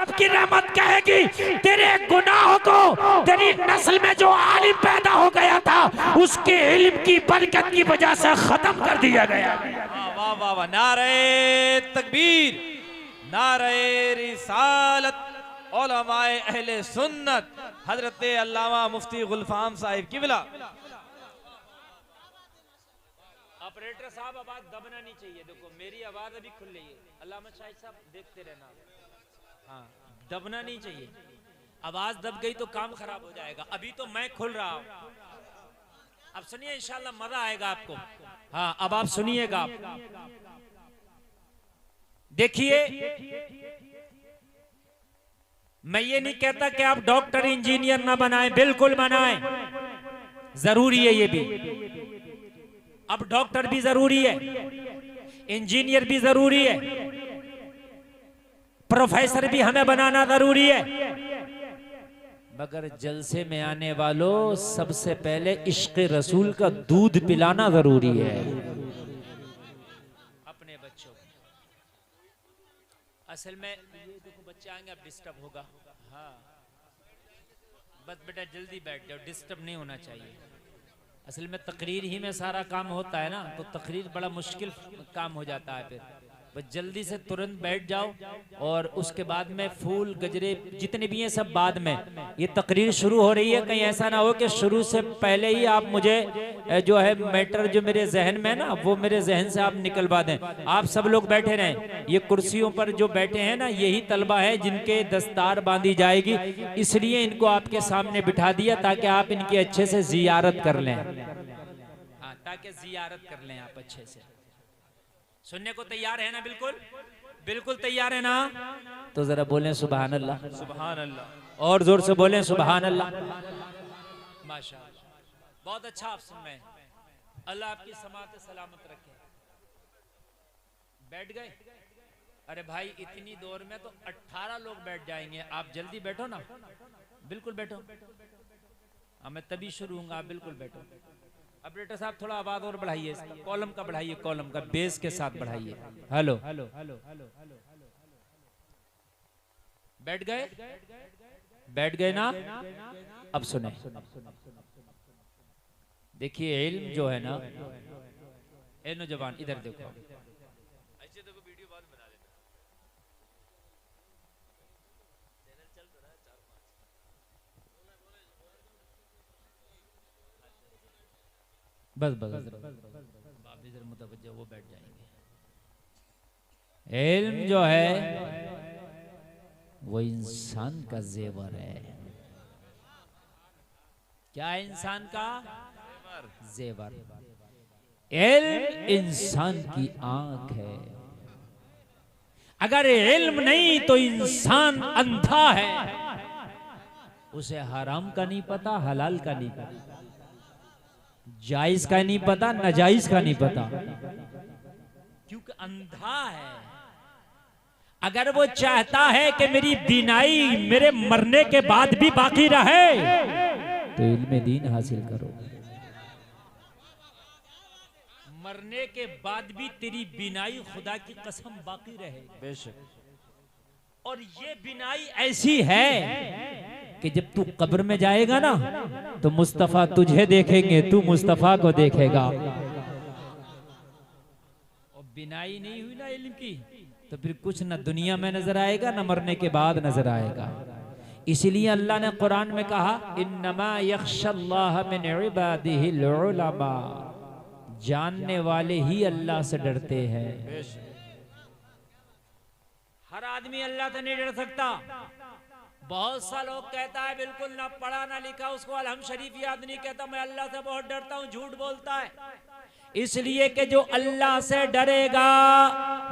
रब की रहमत कहेगी तेरे गुनाहों को तेरी नस्ल में जो आलिम पैदा हो गया था उसके इल्म की बरकत की वजह से खत्म कर दिया गया। वाह वाह वाह, नारे तकबीर, नारे रिसालत, उलमाए अहले सुन्नत, हजरत अल्लामा मुफ्ती गुलफाम साहिब किबला। ऑपरेटर साहब आवाज दबना नहीं चाहिए, देखो मेरी आवाज अभी खुल रही है, अल्लामा शाहिद साहब देखते रहना, हाँ दबना नहीं चाहिए, आवाज दब गई तो काम खराब हो जाएगा। अभी तो मैं खुल रहा हूं, अब सुनिए इंशाल्लाह मजा आएगा आपको। हाँ अब आप सुनिएगा। देखिए मैं ये नहीं कहता कि आप डॉक्टर इंजीनियर ना बनाएं, बिल्कुल बनाएं, जरूरी है ये भी। अब डॉक्टर भी जरूरी है, इंजीनियर भी जरूरी है, प्रोफेसर भी हमें बनाना जरूरी है, मगर जलसे में आने वालों सबसे पहले इश्क रसूल का दूध पिलाना जरूरी है अपने बच्चों को। असल में ये देखो बच्चे आएंगे अब डिस्टर्ब होगा, हाँ बस बेटा जल्दी बैठ जाओ, डिस्टर्ब नहीं होना चाहिए। असल में तकरीर ही में सारा काम होता है ना, तो तकरीर बड़ा मुश्किल काम हो जाता है, फिर बस जल्दी से तुरंत बैठ जाओ और उसके बाद में फूल गजरे जितने भी हैं सब बाद में। ये तकरीर शुरू हो रही है, कहीं ऐसा ना हो कि शुरू से पहले ही आप मुझे जो है मैटर जो मेरे जहन में ना वो मेरे जहन से आप निकलवा दें। आप सब लोग बैठे रहें, ये कुर्सियों पर जो बैठे हैं ना यही तलबा है जिनके दस्तार बांधी जाएगी, इसलिए इनको आपके सामने बिठा दिया ताकि आप इनकी अच्छे से जियारत कर लें, हाँ ताकि जियारत कर लें आप अच्छे से। सुनने को तैयार है ना? बिल्कुल बिल्कुल तैयार है ना? तो जरा बोलें सुभान अल्लाह, सुभान अल्लाह, और जोर से बोलें सुभान अल्लाह। माशाअल्लाह, बहुत अच्छा आप सुन रहे हैं, अल्लाह आपकी समात सलामत रखे। बैठ गए? अरे भाई इतनी दौर में तो 18 लोग बैठ जाएंगे, आप जल्दी बैठो ना, बिल्कुल बैठो, मैं तभी शुरू होऊंगा, आप बिल्कुल बैठो। ऑपरेटर साहब थोड़ा आवाज और बढ़ाइए, कॉलम का बढ़ाइए, कॉलम का बेस के साथ बढ़ाइए। हेलो हेलो हेलो हेलो, बैठ गए? बैठ गए ना? अब सुने, देखिए इल्म जो है ना, ए नौजवान इधर देखो, ऐसे देखो वीडियो बाद बना देना, चल तो रहा है 4-5, बस बस आप इधर मुतवज्जो, वो बैठ जाएंगे। इल्म जो है वो इंसान का जेवर है। क्या इंसान का जेवर? इल्म इंसान की आंख है। अगर इल्म नहीं तो इंसान अंधा है, उसे हराम का नहीं पता, हलाल का नहीं पता, जायज का नहीं पता, नाजायज का नहीं पता, क्योंकि अंधा है। अगर वो चाहता है कि मेरी बीनाई मेरे मरने के बाद भी बाकी रहे तो इल्म दीन हासिल करो, मरने के बाद भी तेरी बीनाई खुदा की कसम बाकी रहे बेशक। और ये बीनाई ऐसी है कि जब तू कब्र में जाएगा ना तो मुस्तफा तुझे देखेंगे, तू मुस्तफा को देखेगा। और बीनाई नहीं हुई ना इल्म की तो फिर कुछ न दुनिया में नजर आएगा न मरने के बाद नजर आएगा। इसीलिए अल्लाह ने कुरान में कहा इन्नमा यख्शल्लाह मिन इबादिहिल उलमा, जानने वाले ही अल्लाह से डरते हैं। हर आदमी अल्लाह से नहीं डर सकता। बहुत सा लोग कहता है बिल्कुल ना पढ़ा ना लिखा, उसको अलहम शरीफ याद नहीं, कहता मैं अल्लाह से बहुत डरता हूँ, झूठ बोलता है। इसलिए कि जो अल्लाह से डरेगा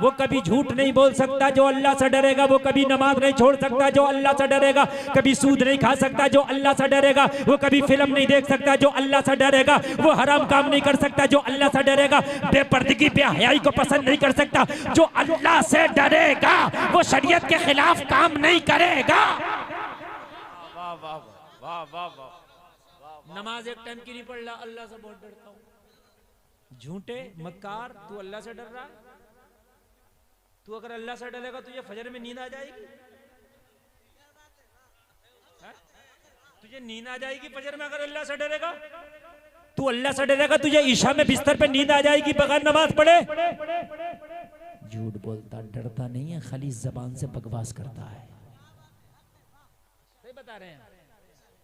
वो कभी झूठ नहीं बोल सकता, जो अल्लाह से डरेगा वो कभी नमाज नहीं छोड़ सकता, जो अल्लाह से डरेगा कभी सूद नहीं खा सकता, जो अल्लाह से डरेगा वो कभी फिल्म नहीं देख सकता, जो अल्लाह से डरेगा वो हराम काम नहीं कर सकता, जो अल्लाह से डरेगा बेपर्दगी बेहयाई को पसंद नहीं कर सकता, जो अल्लाह से डरेगा वो शरीयत के खिलाफ काम नहीं करेगा। वाह वाह वाह वाह वाह। नमाज एक टाइम की नहीं पढ़ रहा, अल्लाह से बहुत डरता हूँ। झूठे मक्कार, तू अल्लाह से डर रहा? तू अगर अल्लाह से डरेगा तुझे फजर में नींद आ जाएगी? तुझे नींद आ जाएगी फजर में अगर अल्लाह से डरेगा? तू अल्लाह से डरेगा, तुझे ईशा में बिस्तर पे नींद आ जाएगी बगैर नमाज पढ़े? झूठ बोलता, डरता नहीं है, खाली जबान से बकवास करता है। सही बता रहे हैं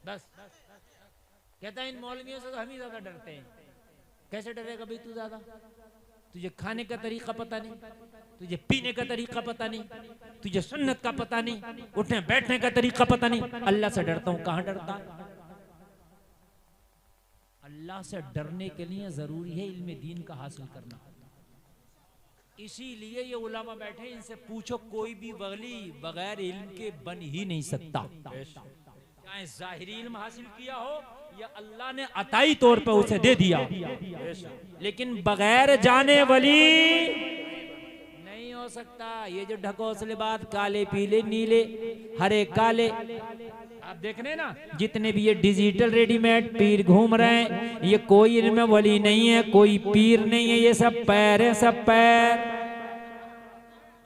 बस। कहता है इन मौलवियों से तो हम ही ज्यादा डरते हैं। कैसे डरेगा भाई तू ज्यादा? तुझे खाने का तरीका पता नहीं, तुझे पीने का तरीका पता नहीं, तुझे सुन्नत का पता नहीं, उठने बैठने का तरीका पता नहीं। अल्लाह से डरता हूं, कहां डरता है? अल्लाह से डरने के लिए जरूरी है इल्म दीन का हासिल करना। इसीलिए ये उलामा बैठे, इनसे पूछो कोई भी वली बगैर इल्म के बन ही नहीं सकता। चाहे जाहिरी इल्म हासिल किया हो या अल्लाह ने अताई तौर पे उसे दे दिया, लेकिन बगैर जाने वली नहीं हो सकता। ये जो ढकोसले बात, काले पीले नीले हरे काले, आप देख रहे हैं ना जितने भी ये डिजिटल रेडीमेड पीर घूम रहे हैं, ये कोई इल्म वली नहीं है, कोई पीर नहीं है, ये सब पैर है, सब पैर।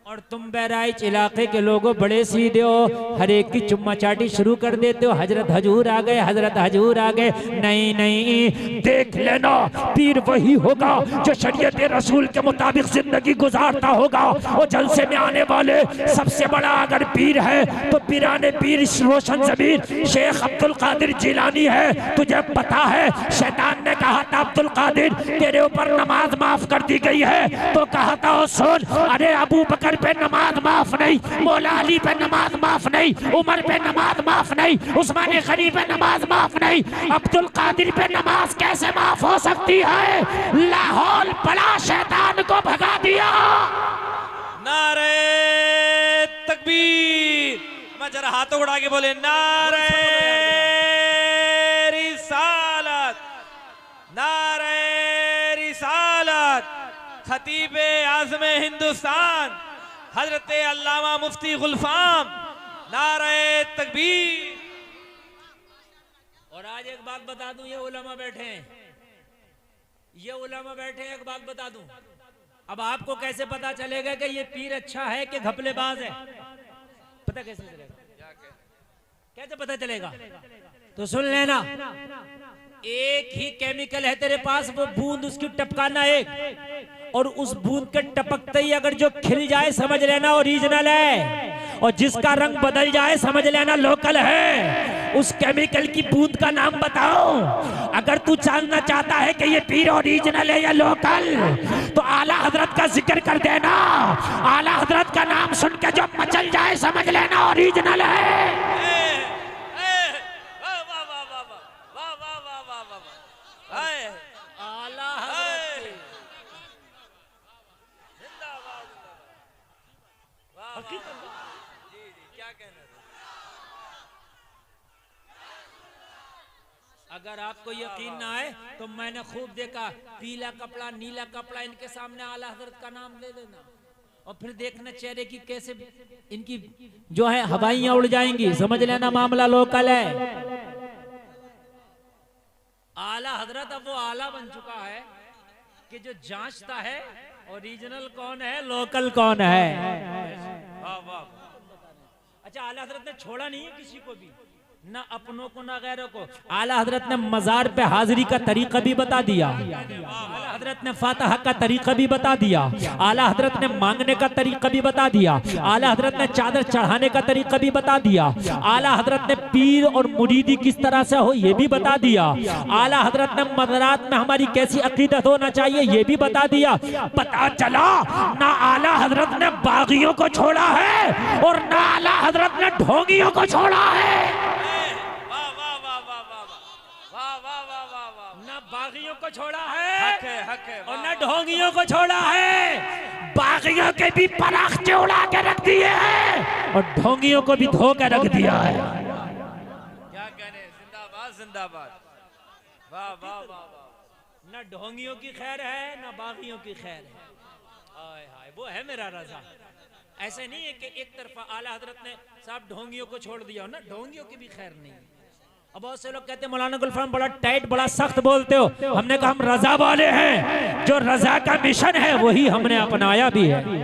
और तुम बहराइच इलाके के लोगों बड़े सीधे हो, हर एक की चुम्मा चाटी शुरू कर देते हो। हजरत हजूर आ गए, हजरत हजूर आ गए। नहीं नहीं, देख लेना पीर वही होगा जो शरीयत रसूल के मुताबिक जिंदगी गुजारता होगा। वो जलसे में आने वाले सबसे बड़ा अगर पीर है तो पीराने पीर रोशन ज़मीर शेख अब्दुल कादिर जिलानी है। तुझे पता है शैतान ने कहा था अब्दुल कादिर तेरे ऊपर नमाज माफ कर दी गई है, तो कहा था ओ सुन, अरे अबू बकर पे नमाज माफ नहीं, मौला अली पे नमाज माफ नहीं, उमर पे नमाज माफ नहीं, उस्मान गनी पे नमाज माफ नहीं, अब्दुल कादिर पे नमाज कैसे माफ हो सकती है? लाहौल बड़ा शैतान को भगा दिया। नारे तकबीर, मैं जरा हाथों उड़ा के बोले नारे रिसालत, नारे रिसालत। खतीबे आज़म हिंदुस्तान हजरत अल्लामा मुफ्ती गुलफाम, नारे तकबीर। और आज एक बात बता दूं, ये उलमा बैठे हैं, ये उलमा बैठे हैं, एक बात बता दूं, अब आपको कैसे पता चलेगा कि ये पीर अच्छा है कि घपलेबाज है? पता कैसे चलेगा? कैसे पता चलेगा? तो सुन लेना, एक ही केमिकल है तेरे पास, वो बूंद उसकी टपकाना एक, और उस बूंद के टपकते ही अगर जो खिल जाए समझ लेना ओरिजिनल है, और जिसका रंग बदल जाए समझ लेना लोकल है। उस केमिकल की बूंद का नाम बताओ। अगर तू जानना चाहता है कि ये पीर ओरिजिनल है या लोकल, तो आला हजरत का जिक्र कर देना। आला हजरत का नाम सुन के जो मचल जाए समझ लेना ओरिजिनल है। अगर आपको यकीन ना आए तो मैंने खूब देखा, पीला कपड़ा नीला कपड़ा, इनके सामने आला हजरत का नाम ले लेना, और फिर देखना चेहरे की कैसे इनकी जो है हवाइयां उड़ जाएंगी, समझ लेना मामला लोकल है। आला हजरत अब वो आला बन चुका है कि जो जांचता है ओरिजिनल कौन है लोकल कौन है। अच्छा, आला हजरत ने छोड़ा नहीं है किसी को भी, ना अपनों को ना गैरों को। आला हजरत ने मजार पे हाजिरी का तरीका भी बता दिया, आला हजरत ने फातिहा का तरीका भी बता दिया, आला हजरत ने मांगने का तरीका भी बता दिया, आला हजरत ने चादर चढ़ाने का तरीका भी बता दिया, आला हजरत ने पीर और मुरीदी किस तरह से हो ये भी बता दिया, आला हजरत ने मज़ारात में हमारी कैसी अकीदत होना चाहिए ये भी बता दिया। पता चला ना आला हजरत ने बागियों को छोड़ा है और ना आला हजरत ने ढोंगियों को छोड़ा है। बागियों को छोड़ा है और न ढोंगियों को छोड़ा है। बागियों के भी पराख्ते उड़ा के रख दिए हैं और ढोंगियों को भी धो के रख दिया है। क्या कहने, जिंदाबाद जिंदाबाद, वाह वाह वाह वाह। न ढोंगियों की खैर है न बागियों की खैर है। हाय हाय, वो है मेरा रजा। ऐसे नहीं है कि एक तरफा आला हजरत ने साहब ढोंगियों को छोड़ दिया हो, ना ढोंगियों की भी खैर नहीं। अब बहुत से लोग कहते हैं मौलाना गुलफाम बड़ा टाइट बड़ा सख्त बोलते हो। हमने कहा हम रजा वाले हैं, जो रजा का मिशन है वही हमने अपनाया भी है। सही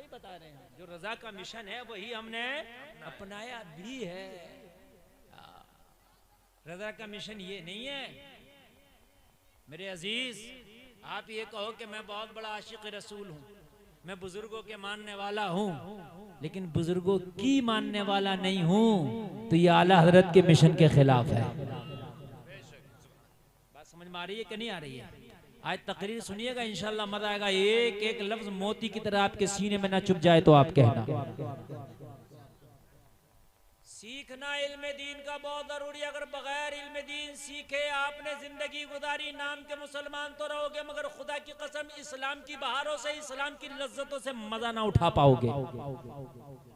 बता रहे हैं। जो रजा का मिशन है वही हमने अपनाया भी है। रजा का मिशन ये नहीं है मेरे अजीज, आप ये कहो कि मैं बहुत बड़ा आशिक रसूल हूं, मैं बुजुर्गों के मानने वाला हूं, लेकिन बुजुर्गों की मानने वाला नहीं हूं, तो ये आला हजरत के मिशन के खिलाफ है। बात समझ में आ रही है कि नहीं आ रही है? आज तकरीर सुनिएगा, इंशाल्लाह मजा आएगा। एक एक लफ्ज मोती की तरह आपके सीने में ना चुभ जाए तो आप कहना। सीखना इल्म दीन का बहुत जरूरी है। अगर बगैर इल्म दीन सीखे आपने जिंदगी गुजारी, नाम के मुसलमान तो रहोगे, मगर खुदा की कसम इस्लाम की बहारों से, इस्लाम की लज्जतों से मजा ना उठा पाओगे।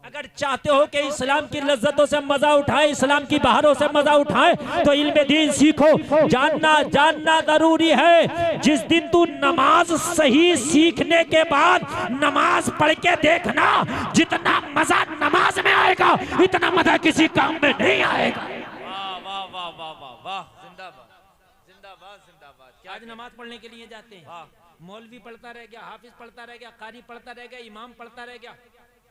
अगर चाहते हो कि इस्लाम की लज्जतों से मजा उठाए, इस्लाम की बहारों से मजा उठाए, तो इल्म दीन सीखो। जानना जरूरी है। जिस दिन तू नमाज सही सीखने के बाद नमाज पढ़ के देखना, जितना मजा नमाज में आएगा इतना मजा किसी काम में नहीं आएगा। वाह वाह वाह वाह वाह वाह, जिंदाबाद जिंदाबाद जिंदाबाद। आज नमाज पढ़ने के लिए जाते हैं, मौलवी पढ़ता रह गया, हाफिज पढ़ता रह गया, कारी पढ़ता रह गया, इमाम पढ़ता रह गया,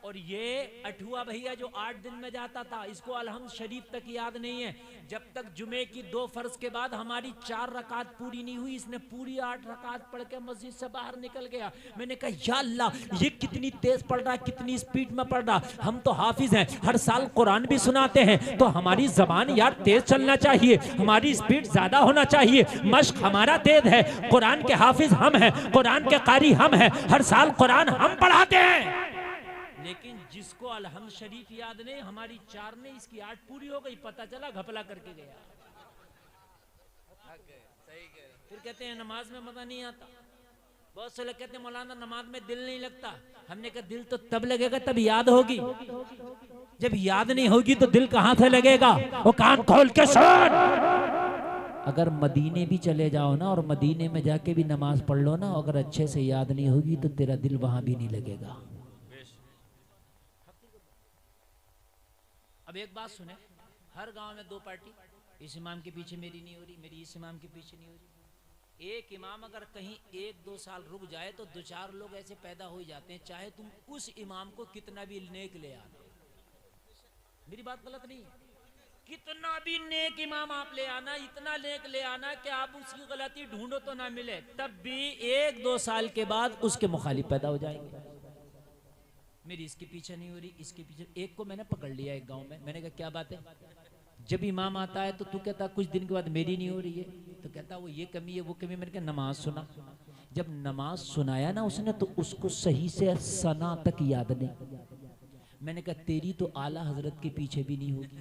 और ये अठुआ भैया जो 8 दिन में जाता था, इसको अलहम्द शरीफ तक याद नहीं है। जब तक जुमे की 2 फर्ज के बाद हमारी 4 रकात पूरी नहीं हुई, इसने पूरी 8 रकात पढ़ के मस्जिद से बाहर निकल गया। मैंने कहा या अल्लाह, ये कितनी तेज पढ़ रहा, कितनी स्पीड में पढ़ रहा। हम तो हाफिज हैं, हर साल कुरान भी सुनाते हैं, तो हमारी जबान यार तेज चलना चाहिए, हमारी स्पीड ज्यादा होना चाहिए, मश्क हमारा तेज है। कुरान के हाफिज हम हैं, कुरान के कारी हम हैं, हर साल कुरान हम पढ़ाते हैं। लेकिन जिसको अलहम्द शरीफ याद नहीं, हमारी 4 ने इसकी 8 पूरी हो गई, पता चला घपला करके गया। फिर कहते हैं नमाज में मजा नहीं आता। बहुत से लोग कहते हैं मौलाना नमाज में दिल नहीं लगता। हमने कहा दिल तो तब लगेगा तब याद होगी, जब याद नहीं होगी तो दिल कहां से लगेगा? वो कान खोल के सुन। अगर मदीने भी चले जाओ ना, और मदीने में जाके भी नमाज पढ़ लो ना, अगर अच्छे से याद नहीं होगी तो तेरा दिल वहां भी नहीं लगेगा। अब एक बात सुने, हर गांव में 2 पार्टी, इस इमाम के पीछे मेरी नहीं हो रही, मेरी इस इमाम के पीछे नहीं हो रही। एक इमाम अगर कहीं 1-2 साल रुक जाए तो 2-4 लोग ऐसे पैदा हो जाते हैं, चाहे तुम उस इमाम को कितना भी नेक ले आना। मेरी बात गलत नहीं है, कितना भी नेक इमाम आप ले आना, इतना नेक ले आना कि आप उसकी गलती ढूंढो तो ना मिले, तब भी 1-2 साल के बाद उसके मुखालिफ पैदा हो जाएंगे। मेरी इसके पीछे नहीं हो रही, इसके पीछे। एक को मैंने पकड़ लिया एक गांव में, मैंने कहा क्या बात है? जब इमाम आता है तो तू कहता कुछ दिन के बाद मेरी नहीं हो रही है, तो कहता वो ये कमी है वो कमी। मैंने कहा नमाज सुना। जब नमाज सुनाया ना उसने, तो उसको सही से सना तक याद नहीं। मैंने कहा तेरी तो आला हजरत के पीछे भी नहीं होगी।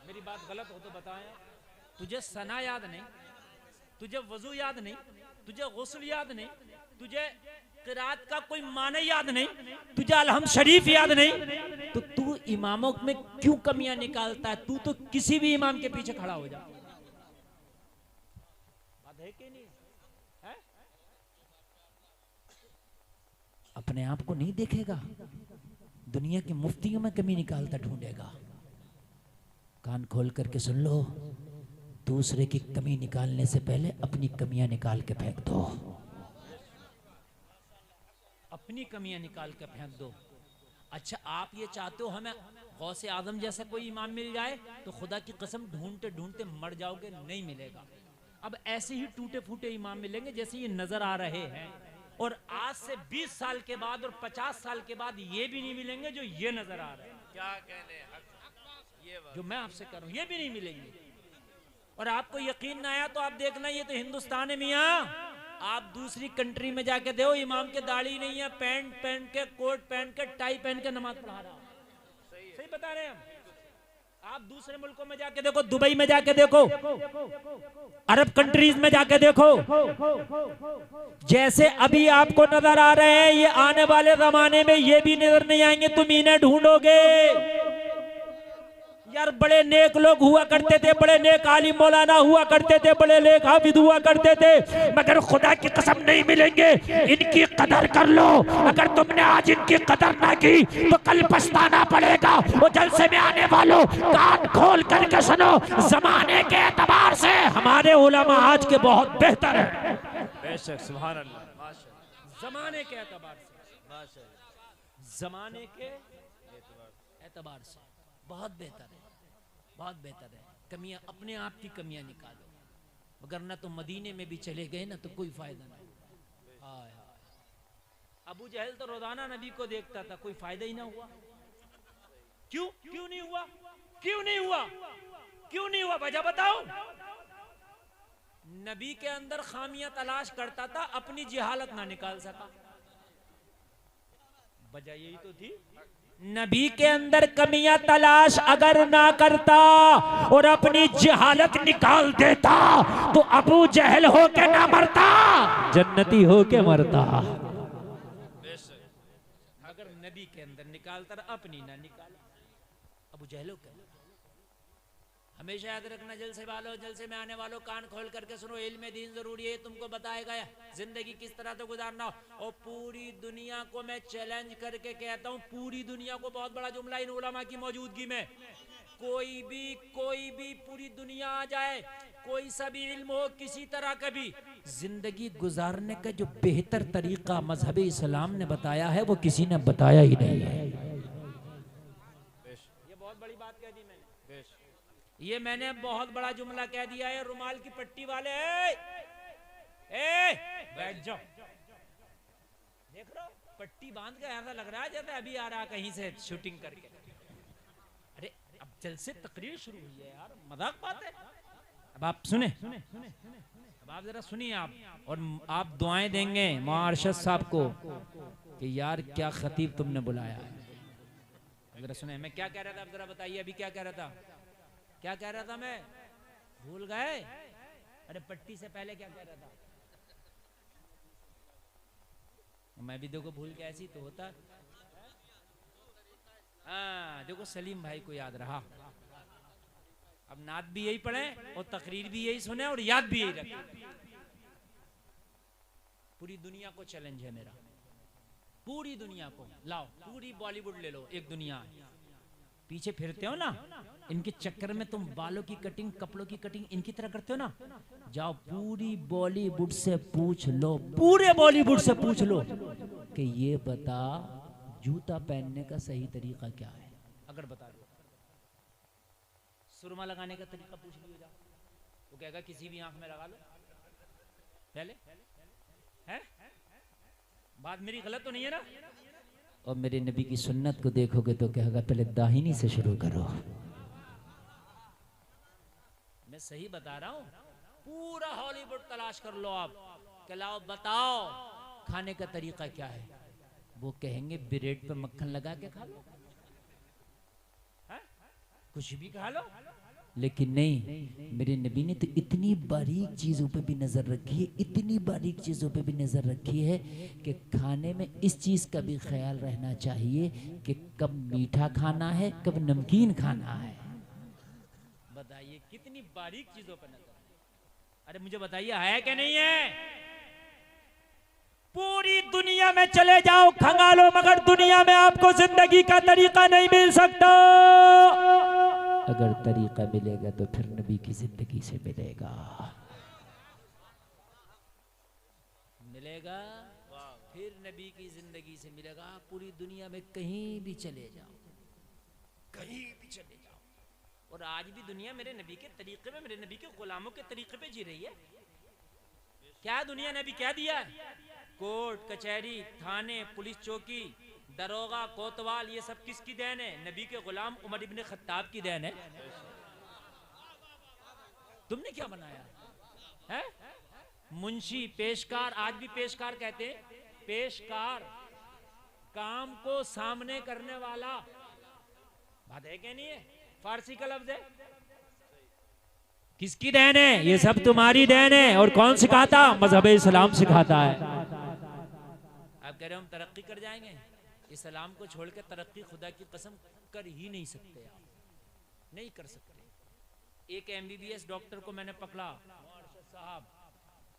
मेरी बात गलत हो तो बताया। तुझे सना याद नहीं, तुझे वजू याद नहीं, तुझे गुस्ल याद नहीं, तुझे किरात का कोई माने याद नहीं, तुझे अलहम्द शरीफ याद नहीं, तो तू इमामों में क्यों कमियां निकालता है? तू तो किसी भी इमाम के पीछे खड़ा हो जा। बात है कि नहीं है? अपने आप को नहीं देखेगा, दुनिया के मुफ्तियों में कमी निकालता ढूंढेगा। कान खोल करके सुन लो, दूसरे की कमी निकालने से पहले अपनी कमियां निकाल के फेंक दो। अपनी कमियां निकाल के फेंक दो। अच्छा, आप ये चाहते हो हमें गौसे आजम जैसा कोई इमाम मिल जाए, तो खुदा की कसम ढूंढते ढूंढते मर जाओगे, नहीं मिलेगा। अब ऐसे ही टूटे फूटे इमाम मिलेंगे जैसे ये नजर आ रहे हैं, और आज से 20 साल के बाद और 50 साल के बाद ये भी नहीं मिलेंगे जो ये नजर आ रहे हैं। क्या कहने, ये जो मैं आपसे कर रहा हूं, ये भी नहीं मिलेंगे। और आपको यकीन ना आया तो आप देखना, ये तो हिंदुस्तान है मियाँ। आप दूसरी कंट्री में जाके देखो, इमाम के दाढ़ी नहीं है, पैंट पहन के, कोट पहन के, टाई पहन के नमाज पढ़ा रहा। सही बता रहे हैं हम। आप दूसरे मुल्कों में जाके देखो, दुबई में जाके देखो, अरब कंट्रीज में जाके देखो, जैसे अभी आपको नजर आ रहे हैं, ये आने वाले जमाने में ये भी नजर नहीं आएंगे। तुम इन्हें ढूंढोगे। यार बड़े नेक लोग हुआ करते थे, बड़े नेक आलिम मौलाना हुआ करते थे, बड़े नेक हाफिज हुआ करते थे, मगर खुदा की कसम नहीं मिलेंगे। इनकी कदर कर लो। अगर तुमने आज इनकी कदर ना की तो कल पछताना पड़ेगा। वो जलसे में आने वालों, कान खोल करके सुनो, जमाने के एतबार से हमारे उलमा आज के बहुत बेहतर है। बेशक, सुभान अल्लाह, माशाअल्लाह। जमाने के एतबार से, माशाअल्लाह। जमाने के एतबार से बहुत बेहतर है, बहुत बेहतर है। कमियां अपने आप की कमियां निकालो, मगर ना तो मदीने में भी चले गए ना तो कोई फायदा नहीं। हाय हाय, अबू जहल तो रोजाना नबी को देखता था, कोई फायदा ही ना हुआ। क्यों क्यों नहीं हुआ? क्यों नहीं हुआ? क्यों नहीं हुआ? वजह बताओ। नबी के अंदर खामियां तलाश करता था, अपनी जिहालत ना निकाल सका। वजह यही तो थी। नबी के अंदर कमियां तलाश अगर ना करता और अपनी जहालत निकाल देता तो अबू जहल हो के ना मरता, जन्नती हो के मरता। अगर नबी के अंदर निकालता अपनी ना निकाला, अबू जहल हो के। हमेशा याद रखना, जलसे वालों, जलसे में आने वालों, कान खोल करके सुनो, इल्म दीन जरूरी है, तुमको बताएगा जिंदगी किस तरह से गुजारना हो। और पूरी दुनिया को मैं चैलेंज करके कहता हूँ, पूरी दुनिया को, बहुत बड़ा जुमला इन उलमा की मौजूदगी में, कोई भी पूरी दुनिया आ जाए, कोई सा भी इल्म हो, किसी तरह का भी, जिंदगी गुजारने का जो बेहतर तरीका मजहब इस्लाम ने बताया है वो किसी ने बताया ही नहीं है। ये बहुत बड़ी बात कह दी मैंने, ये मैंने बहुत बड़ा जुमला कह दिया है। रुमाल की पट्टी वाले बैठ जाओ, देख रहे हो पट्टी बांध के ऐसा लग रहा है जैसे अभी आ रहा कहीं से शूटिंग करके। अरे अब जलसे तकरीर शुरू हुई है यार, मजाक बात है। अब आप सुने, अब आप जरा सुनिए आप, और आप दुआएं देंगे मार्शद साहब को कि यार क्या खतीब तुमने बुलाया है। जरा सुने, मैं क्या कह रहा था, आप जरा बताइए अभी क्या कह रहा था, क्या कह रहा था मैं, भूल गए? अरे पट्टी से पहले क्या कह रहा था? मैं भी देखो भूल के ऐसी तो होता। हाँ देखो सलीम भाई को याद रहा। अब नात भी यही पढ़े और तकरीर भी यही सुने और याद भी यही रखे। पूरी दुनिया को चैलेंज है मेरा, पूरी दुनिया को लाओ, पूरी बॉलीवुड ले लो, एक दुनिया पीछे फिरते हो ना, इनके चक्कर में तुम बालों की कटिंग, कपड़ों की कटिंग इनकी तरह करते हो ना, जाओ पूरी बॉलीवुड से पूछ लो, पूरे बॉलीवुड से पूछ लो कि ये बता जूता पहनने का सही तरीका क्या है। अगर बता दो, सुरमा लगाने का तरीका पूछ लियो जाओ, वो कहेगा किसी भी आंख में लगा लो। पहले है बात मेरी गलत तो नहीं है ना? और मेरे नबी की सुन्नत को देखोगे तो कहेगा पहले दाहिनी से शुरू करो। मैं सही बता रहा हूं। पूरा हॉलीवुड तलाश कर लो आप, कि लाओ बताओ खाने का तरीका क्या है, वो कहेंगे ब्रेड पे मक्खन लगा के खा लो, है? कुछ भी खा लो। लेकिन नहीं, मेरे नबी ने तो इतनी बारीक चीजों पे भी नजर रखी है, इतनी बारीक चीजों पे भी नजर रखी है कि खाने में इस चीज का भी ख्याल रहना चाहिए कि कब मीठा खाना है, कब नमकीन खाना है। बताइए कितनी बारीक चीजों पर नजर। अरे मुझे बताइए है कि नहीं है? पूरी दुनिया में चले जाओ, खंगालो, मगर दुनिया में आपको जिंदगी का तरीका नहीं मिल सकता। अगर तरीका मिलेगा तो फिर नबी की जिंदगी से मिलेगा, मिलेगा फिर नबी की जिंदगी से मिलेगा। पूरी दुनिया में कहीं भी चले जाओ, कहीं भी चले जाओ, और आज भी दुनिया मेरे नबी के तरीके में, मेरे नबी के गुलामों के तरीके पे जी रही है। क्या दुनिया ने भी क्या दिया? कोर्ट कचहरी, थाने, पुलिस चौकी, दरोगा, कोतवाल, ये सब किसकी देन है? नबी के गुलाम उमर इब्ने खत्ताब की देन है। तुमने क्या बनाया है? मुंशी, पेशकार, आज भी पेशकार कहते हैं, पेशकार काम को सामने करने वाला, बात है क्या नहीं है? फारसी का लफ्ज है। किसकी देन है? ये सब तुम्हारी देन है। और कौन सिखाता? मजहब इस्लाम सिखाता है। आप कह रहे हो हम तरक्की कर जाएंगे? इस्लाम को छोड़ के तरक्की खुदा की कसम कर ही नहीं सकते आप, नहीं कर सकते। एक MBBS डॉक्टर को मैंने पकड़ा, साहब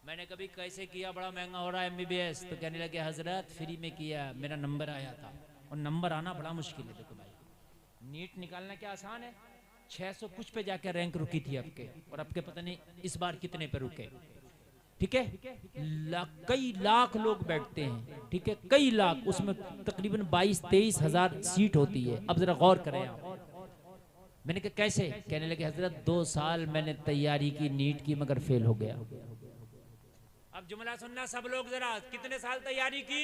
मैंने कभी कैसे किया, बड़ा महंगा हो रहा है MBBS, तो कहने लगे हजरत फ्री में किया, मेरा नंबर आया था। और नंबर आना बड़ा मुश्किल है। देखो भाई, नीट निकालना क्या आसान है, 600 कुछ पे जाकर रैंक रुकी थी आपके, और आपके पता नहीं इस बार कितने पे रुके। ठीक है, कई लाख लोग बैठते हैं, ठीक है, कई लाख, उसमें तकरीबन 22-23 हजार सीट होती है। अब जरा गौर करें आप। मैंने कहा कैसे? कहने लगे हजरत 2 साल मैंने तैयारी की नीट की मगर फेल हो गया। अब जुमला सुनना सब लोग जरा, कितने साल तैयारी की,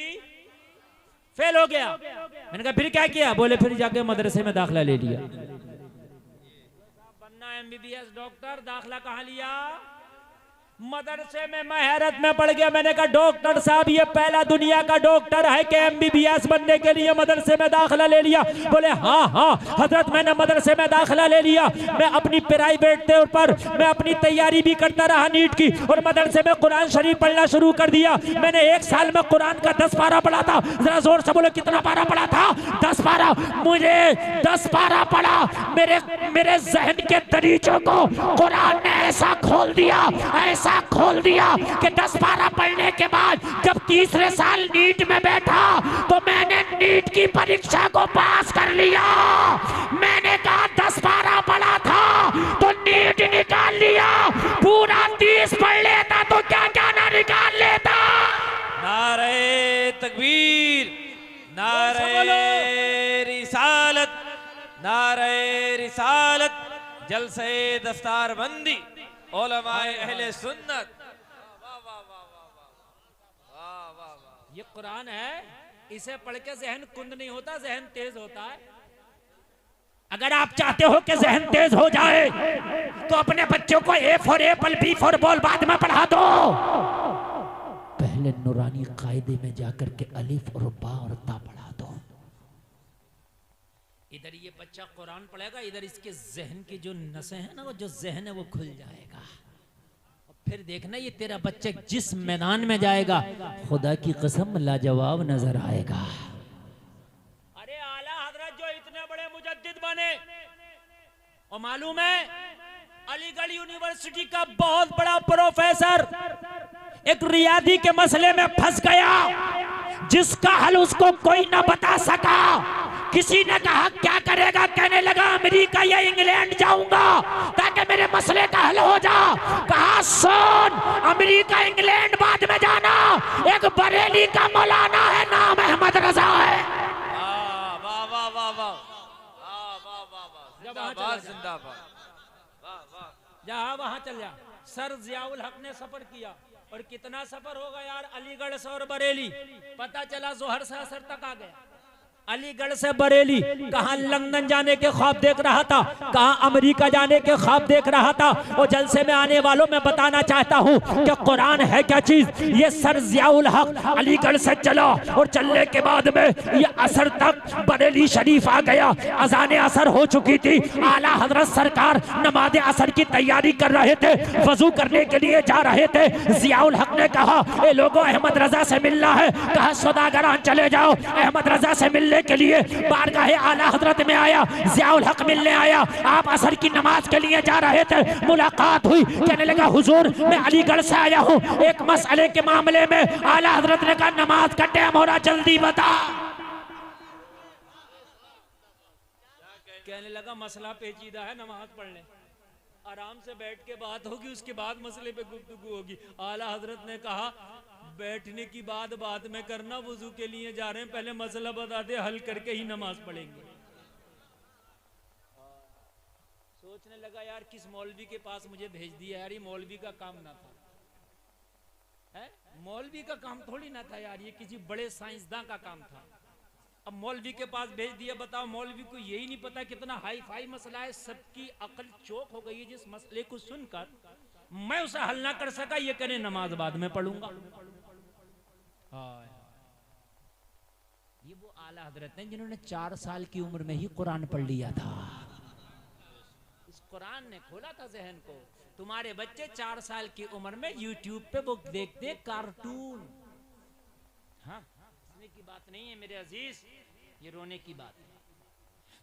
फेल हो गया। मैंने कहा फिर क्या किया? बोले फिर जाके मदरसे में दाखिला ले लिया। बनना MBBS डॉक्टर, दाखिला कहाँ लिया? मदरसे में। मैं हैरत में पड़ गया। मैंने कहा डॉक्टर साहब ये पहला दुनिया का डॉक्टर है कि MBBS बनने के लिए मदरसे में दाखिला ले लिया? बोले हाँ हाँ हजरत मैंने मदरसे में दाखिला ले लिया। मैं अपनी प्राइवेट तौर पर मैं अपनी तैयारी भी करता रहा नीट की, और मदरसे में कुरान शरीफ पढ़ना शुरू कर दिया। मैंने 1 साल में कुरान का 10 पारा पढ़ा था। जरा जोर से बोलो कितना पारा पढ़ा था? 10 पारा। मुझे 10 पारा पढ़ा। मेरे जहन के दरीचों को कुरान ने ऐसा खोल दिया, ऐसा खोल दिया कि 10 पारा पढ़ने के बाद जब तीसरे साल नीट में बैठा तो मैंने नीट की परीक्षा को पास कर लिया। मैंने कहा 10 पारा पढ़ा था तो नीट निकाल लिया, पूरा 30 पढ़ लेता तो क्या क्या ना निकाल लेता। नारे तकबीर, नारे रिसालत, नारे रिसालत, जलसे दस्तार बंदी, उलमाए अहले सुन्नत। ये कुरान है, इसे पढ़ के जहन कुंद नहीं होता, जहन तेज होता है। अगर आप चाहते हो कि जहन तेज हो जाए तो अपने बच्चों को A for Apple, B for ball बाद में पढ़ा दो। पहले नूरानी कायदे में जाकर के अलिफ और बा और ता पढ़ा दो। इधर ये बच्चा कुरान पढ़ेगा, इधर इसके जहन की जो नसें हैं ना, वो जो जहन है वो खुल जाएगा। और फिर देखना ये तेरा बच्चा जिस मैदान में जाएगा खुदा की कसम लाजवाब नजर आएगा। अरे आला हजरत जो इतने बड़े मुजद्दिद बने, और मालूम है अलीगढ़ यूनिवर्सिटी का बहुत बड़ा प्रोफेसर एक रियादी के मसले में फंस गया जिसका हल उसको कोई ना बता सका। किसी ने कहा क्या करेगा? कहने लगा अमेरिका या इंग्लैंड जाऊंगा ताकि मेरे मसले का हल हो जा। कहा सुन, अमेरिका इंग्लैंड बाद में जाना, एक बरेली का मौलाना है, नाम अहमद रजा है। वाह वाह वाह वाह जिंदाबाद जिंदाबाद। जा वहां चल जा। सर जियाउल हक ने सफर किया, और कितना सफर होगा यार, अलीगढ़ से और बरेली, पता चला जोहर से असर तक आ गया। अलीगढ़ से बरेली, कहाँ लंदन जाने के ख्वाब देख रहा था, कहाँ अमेरिका जाने के ख्वाब देख रहा था। और जलसे में आने वालों में बताना चाहता हूँ कि कुरान है क्या चीज। ये सर जियाउल हक अलीगढ़ से चला, और चलने के बाद में ये असर तक बरेली शरीफ आ गया। अजान असर हो चुकी थी। आला हजरत सरकार नमाज असर की तैयारी कर रहे थे, वजू करने के लिए जा रहे थे। जियाउल हक ने कहा ए लोगों, अहमद रजा से मिलना है। कहा सौदागरान चले जाओ, अहमद रजा से मिलने के लिए बारगाह आला हजरत में आया। जियाउल हक मिलने आया। आप असर की नमाज के लिए जा रहे थे, मुलाकात हुई। कहने लगा हुजूर मैं अलीगढ़ से आया हूँ एक मसले के मामले में। आला हजरत ने कहा नमाज का टाइम हो रहा, जल्दी बता। कहने लगा मसला पेचीदा है, नमाज पढ़ ले, आराम से बैठ के बात होगी, उसके बाद मसले पे गुफ्तगू होगी। आला हजरत ने कहा बैठने की बात बाद में करना, वुजू के लिए जा रहे हैं, पहले मसला बता दे, हल करके ही नमाज पढ़ेंगे। सोचने लगा यार किस मौलवी के पास मुझे भेज दिया यार, ये मौलवी का काम ना था, है मौलवी का काम थोड़ी ना था यार, ये किसी बड़े साइंसदान का काम था। अब मौलवी के पास भेज दिया। बताओ मौलवी को यही नहीं पता कितना हाई फाई मसला है, सबकी अकल चौक हो गई है जिस मसले को सुनकर। मैं उसे हल ना कर सका, ये करे नमाज बाद में पढ़ूंगा। ये वो आला हजरत हैं जिन्होंने 4 साल की उम्र में ही कुरान पढ़ लिया था। इस कुरान ने खोला था जहन को। तुम्हारे बच्चे 4 साल की उम्र में यूट्यूब पे वो देखते कार्टून। हाँ, हंसने की बात नहीं है मेरे अजीज, ये रोने की बात है।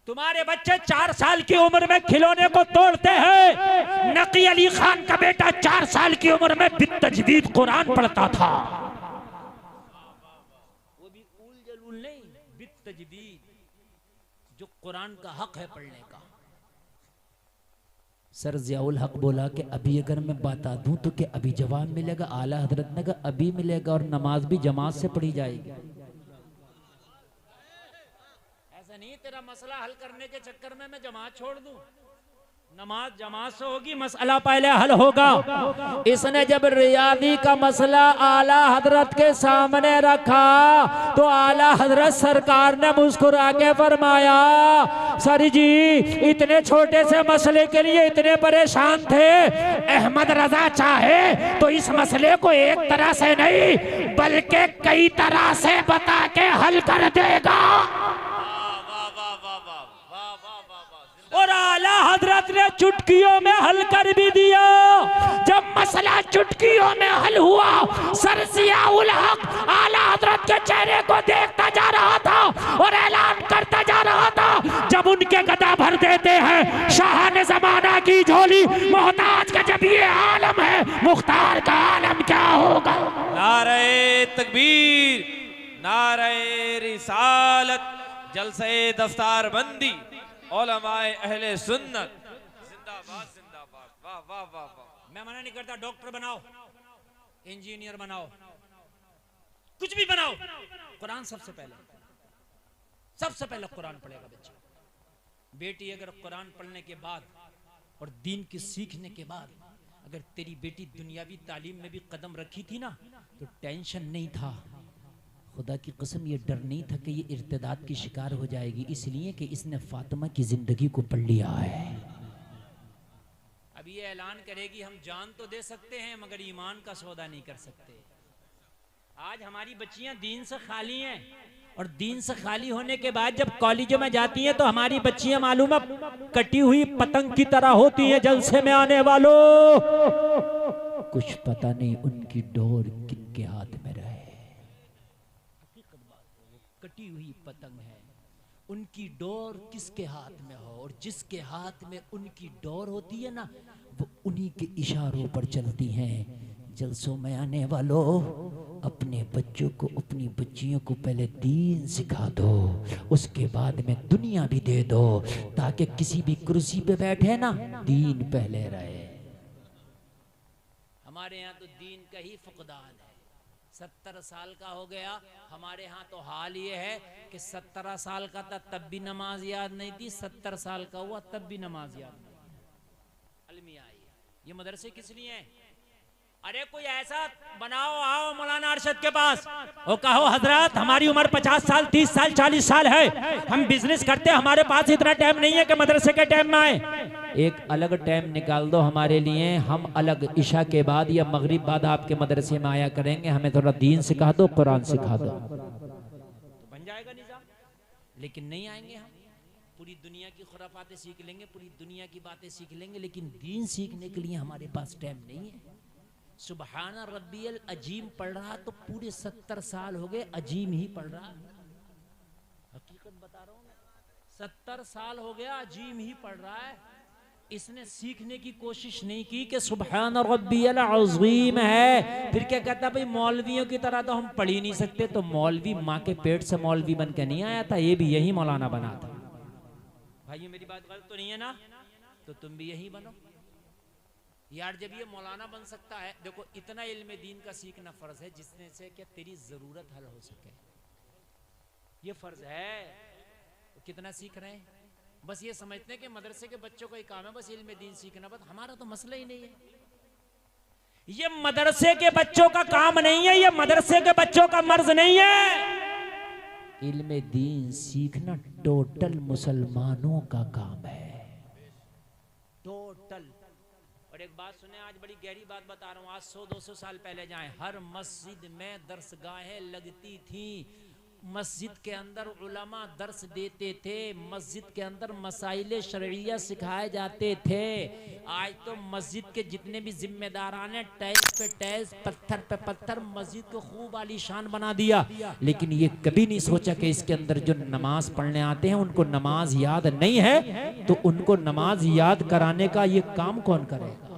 तुम्हारे बच्चे 4 साल की उम्र में खिलौने को तोड़ते हैं। नकी अली खान का बेटा 4 साल की उम्र में बितजदीद कुरान पढ़ता था। वो भी उल जलूल नहीं, बितजदीद, जो कुरान का हक है पढ़ने का। सर ज़ियाउल हक बोला कि अभी अगर मैं बता दूं तो क्या अभी जवाब मिलेगा? आला हजरत ने कहा अभी मिलेगा और नमाज भी जमात से पढ़ी जाएगी। ऐसा नहीं तेरा मसला हल करने के चक्कर में मैं जमात छोड़ दूं, नमाज जमात से होगी, मसला पहले हल होगा। इसने जब रियादी का मसला आला हजरत के सामने रखा तो आला हजरत सरकार ने मुस्कुरा के फरमाया, सर जी इतने छोटे से मसले के लिए इतने परेशान थे, अहमद रजा चाहे तो इस मसले को एक तरह से नहीं बल्कि कई तरह से बता के हल कर देगा। और आला हजरत ने चुटकियों में हल कर भी दिया। जब मसला चुटकियों में हल हुआ, सर ज़ियाउल हक आला हजरत के चेहरे को देखता जा रहा था और ऐलान करता जा रहा था। जब उनके गदा भर देते हैं शाह ने ज़माना की झोली, मोहताज का जब ये आलम है, मुख्तार का आलम क्या होगा? नारे तकबीर, नारे रिसालत, जलसे दस्तार बंदी, उलमाए अहले सुन्नत जिंदाबाद जिंदाबाद। वाह वाह वाह वाह। मैं मना नहीं करता, डॉक्टर बनाओ, इंजीनियर बनाओ, कुछ भी बनाओ, कुरान सबसे पहले कुरान पढ़ेगा बच्चा। बेटी अगर कुरान पढ़ने के बाद और दीन की सीखने के बाद अगर तेरी बेटी दुनियावी तालीम में भी कदम रखी थी ना तो टेंशन नहीं था। खुदा की कसम ये डर नहीं था कि ये इर्तिदाद की शिकार हो जाएगी, इसलिए कि इसने फातिमा की जिंदगी को पढ़ लिया है। अब ये ऐलान करेगी हम जान तो दे सकते हैं मगर ईमान का सौदा नहीं कर सकते। आज हमारी बच्चियां दीन से खाली हैं और दीन से खाली होने के बाद जब कॉलेजों में जाती हैं तो हमारी बच्चियां मालूम है कटी हुई पतंग की तरह होती हैं। जलसे में आने वालों, कुछ पता नहीं उनकी डोर किनके हाथ में रहे। कटी हुई पतंग है, उनकी डोर किसके हाथ में हो, और जिसके हाथ में उनकी डोर होती है ना वो उन्हीं के इशारों पर चलती हैं। जलसों में आने वालों, अपने बच्चों को, अपनी बच्चियों को पहले दीन सिखा दो, उसके बाद में दुनिया भी दे दो, ताकि किसी भी कुर्सी पे बैठे ना दीन पहले रहे। हमारे यहाँ तो दीन का ही फुकदान है। 70 साल का हो गया, हमारे यहाँ तो हाल ये है कि 17 साल का था तब भी नमाज याद नहीं थी, 70 साल का हुआ तब भी नमाज याद नहीं। अलमिया आई, ये मदरसे किस लिए हैं? अरे कोई ऐसा बनाओ, आओ मौलाना अरशद के पास और कहो हजरत हमारी उम्र 50 साल 30 साल 40 साल है, हम बिजनेस करते हैं, हमारे पास इतना टाइम नहीं है कि मदरसे के टाइम में आए। एक अलग टाइम निकाल दो हमारे लिए, हम अलग इशा के बाद या मगरिब बाद आपके मदरसे में आया करेंगे, हमें थोड़ा दीन सिखा दो, कुरान सिखा दो, तो बन जाएगा निजाम। लेकिन नहीं आएंगे हम, पूरी दुनिया की खुराफातें सीख लेंगे, पूरी दुनिया की बातें सीख लेंगे, लेकिन दीन सीखने के लिए हमारे पास टाइम नहीं है। सुबहान रब्बियल अजीम पढ़ रहा तो पूरे 70 साल हो गए अजीम ही पढ़ रहा। हकीकत बता रहा हूँ मैं, 70 साल हो गया अजीम ही पढ़ रहा है। इसने सीखने की कोशिश नहीं की कि सुबहान रब्बियल अज़ीम है। फिर क्या कहता भाई मौलवियों की तरह तो हम पढ़ ही नहीं सकते, तो मौलवी माँ के पेट से मौलवी बन के नहीं आया था, ये भी यही मौलाना बना था। भाई मेरी बात गलत तो नहीं है ना? तो तुम भी यही बनो यार। जब ये मौलाना बन सकता है, देखो इतना इल्म दीन का सीखना फर्ज है जिसने से क्या तेरी जरूरत हल हो सके, ये फर्ज है। तो कितना सीख रहे हैं? बस ये समझते हैं कि मदरसे के बच्चों का ही काम है बस इल्म दीन सीखना, बस हमारा तो मसला ही नहीं है। ये मदरसे के बच्चों का काम नहीं है, ये मदरसे के बच्चों का मर्ज नहीं है। इल्म दीन सीखना टोटल मुसलमानों का काम है, टोटल। और एक बात सुने, आज बड़ी गहरी बात बता रहा हूँ, आज 100-200 साल पहले जाएं, हर मस्जिद में दरसगाहें लगती थी, मस्जिद के अंदर उलमा दर्स देते थे, मस्जिद के अंदर मसाइल शरइया सिखाए जाते थे। आज तो मस्जिद के जितने भी जिम्मेदारान हैं टाइल्स पे टाइल्स, पत्थर पे पत्थर, मस्जिद को खूब आलीशान बना दिया, लेकिन ये कभी नहीं सोचा कि इसके अंदर जो नमाज पढ़ने आते हैं उनको नमाज याद नहीं है, तो उनको नमाज याद कराने का ये काम कौन करेगा?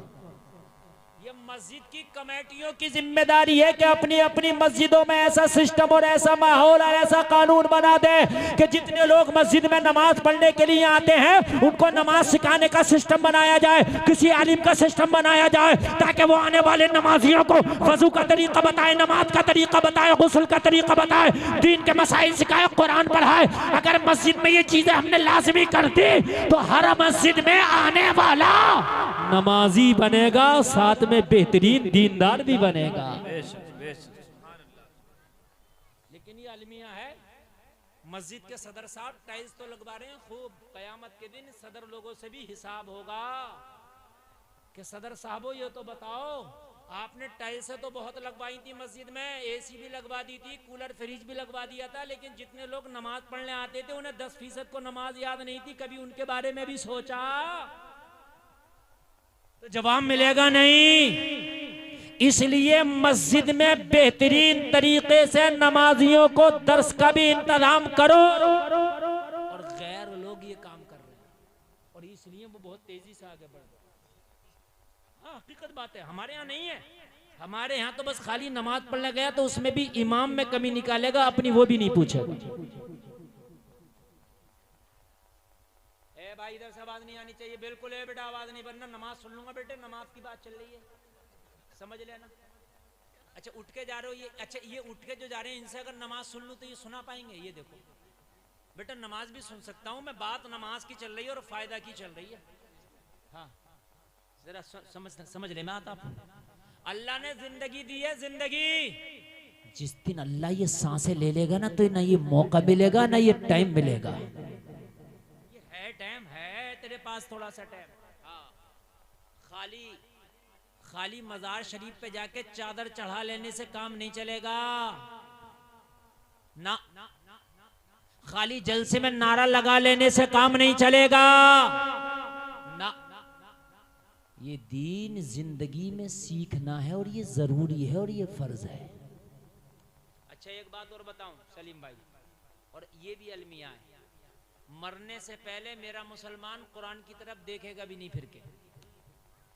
ये मस्जिद की कमेटियों की जिम्मेदारी है कि अपनी अपनी मस्जिदों में ऐसा सिस्टम और ऐसा माहौल और ऐसा कानून बना दे कि जितने लोग मस्जिद में नमाज पढ़ने के लिए आते हैं उनको नमाज सिखाने का सिस्टम बनाया जाए, किसी आलिम का सिस्टम बनाया जाए, ताकि वो आने वाले नमाजियों को वजू का तरीका बताए, नमाज का तरीका बताए, गुस्ल का तरीका बताए, दीन के मसाइल सिखाए, कुरान पढ़ाए। अगर मस्जिद में ये चीजें हमने लाजमी कर दी तो हर मस्जिद में आने वाला नमाजी बनेगा, साथ में बेहतरीन दीनदार भी बनेगा। लेकिन ये अलमिया है, मस्जिद के सदर साहब टाइल्स तो लगवा रहे हैं खूब, कयामत के दिन सदर लोगों से भी हिसाब होगा कि सदर साहबो ये तो बताओ, आपने टाइल्स तो बहुत लगवाई थी मस्जिद में, एसी भी लगवा दी थी, कूलर फ्रिज भी लगवा दिया था, लेकिन जितने लोग नमाज पढ़ने आते थे उन्हें 10% को नमाज याद नहीं थी, कभी उनके बारे में भी सोचा? तो जवाब मिलेगा नहीं। इसलिए मस्जिद में बेहतरीन तरीके से नमाजियों को दर्स का भी इंतजाम करो, और गैर लोग ये काम कर रहे हैं और इसलिए वो बहुत तेजी से आगे बढ़ रहे हैं। हाँ, हकीकत बात है, हमारे यहाँ नहीं है। हमारे यहाँ तो बस खाली नमाज पढ़ने गया तो उसमें भी इमाम में कमी निकालेगा, अपनी वो भी नहीं पूछेगा। भाई इधर से आवाज नहीं आनी चाहिए, बिल्कुल है बेटा, आवाज नहीं, वरना नमाज सुन लूंगा बेटे, नमाज की बात चल रही है, समझ लेना। अच्छा उठ के जा रहे हो, ये अच्छा ये उठ के जो जा रहे हैं इनसे अगर नमाज सुन लूं तो ये सुना पाएंगे? ये देखो बेटा, नमाज भी सुन सकता हूं मैं, बात नमाज की चल रही है और फायदा की चल रही है। हाँ जरा समझ ले, मैं आता। अल्लाह ने जिंदगी दी है, जिंदगी जिस दिन अल्लाह ये सांसें ले लेगा ना तो ना ये मौका मिलेगा ना ये टाइम मिलेगा। टाइम है तेरे पास थोड़ा सा टाइम। हाँ, खाली मजार शरीफ पे जाके चादर चढ़ा लेने से काम नहीं चलेगा ना, खाली जलसे में नारा लगा लेने से काम नहीं चलेगा ना। ये दीन जिंदगी में सीखना है और ये जरूरी है और ये फर्ज है। अच्छा एक बात और बताऊं सलीम भाई, और ये भी अलमिया है, मरने से पहले मेरा मुसलमान कुरान की तरफ देखेगा भी नहीं फिर के,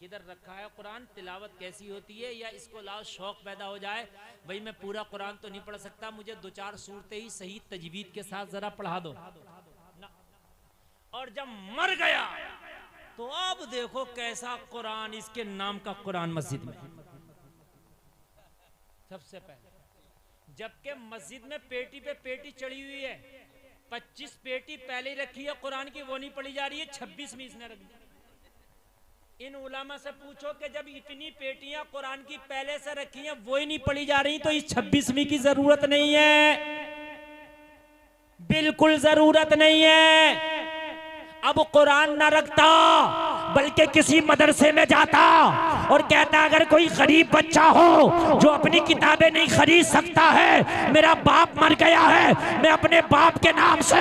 किधर रखा है कुरान, तिलावत कैसी होती है, या इसको लाओ शौक पैदा हो जाए भाई मैं पूरा कुरान तो नहीं पढ़ सकता, मुझे 2-4 सूरतें ही सही तजवीद के साथ जरा पढ़ा दो ना। और जब मर गया तो अब देखो कैसा कुरान, इसके नाम का कुरान मस्जिद में सबसे पहले, जबकि मस्जिद में पेटी पे पेटी चढ़ी हुई है, 25 पेटी पहले रखी है कुरान की, वो नहीं पढ़ी जा रही है, 26वीं इसने रख दी। इन उलामा से पूछो कि जब इतनी पेटियां कुरान की पहले से रखी हैं वो ही नहीं पढ़ी जा रही तो इस 26वीं की जरूरत नहीं है, बिल्कुल जरूरत नहीं है। अब कुरान न रखता बल्कि किसी मदरसे में जाता और कहता अगर कोई गरीब बच्चा हो जो अपनी किताबें नहीं खरीद सकता है, मेरा बाप मर गया है, मैं अपने बाप के नाम से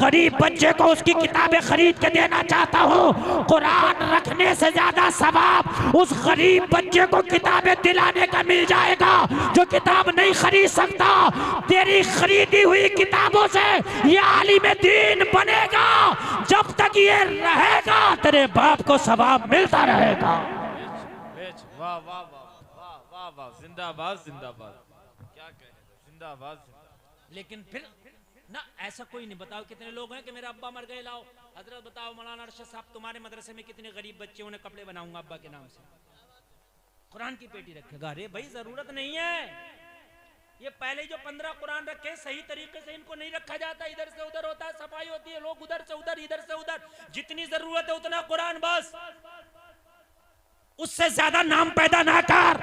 गरीब बच्चे को उसकी किताबें खरीद के देना चाहता हूँ, कुरान रखने से ज्यादा सवाब उस गरीब बच्चे को किताबें दिलाने का मिल जाएगा जो किताब नहीं खरीद सकता। तेरी खरीदी हुई किताबों से ये आलिम दीन बनेगा, जब तक ये रहेगा तेरे बाप को सवाब मिलता रहेगा। वाह वाह वाह वाह वाह, जिंदाबाद जिंदाबाद, क्या कहे, जिंदाबाद। लेकिन फिर ना ऐसा कोई नहीं, बताओ कितने लोग हैं कि मेरा अब्बा मर गए, लाओ हजरत बताओ मौलाना अरशद साहब तुम्हारे मदरसे में कितने गरीब बच्चे, उन्हें कपड़े बनाऊंगा अब्बा के नाम से, कुरान की पेटी रखेगा। अरे भाई जरूरत नहीं है, ये पहले जो 15 कुरान रखे सही तरीके से इनको नहीं रखा जाता, इधर से उधर होता है, सफाई होती है, लोग उधर से उधर इधर से उधर, जितनी जरूरत है उतना कुरान बस, उससे ज्यादा नाम पैदा ना कर।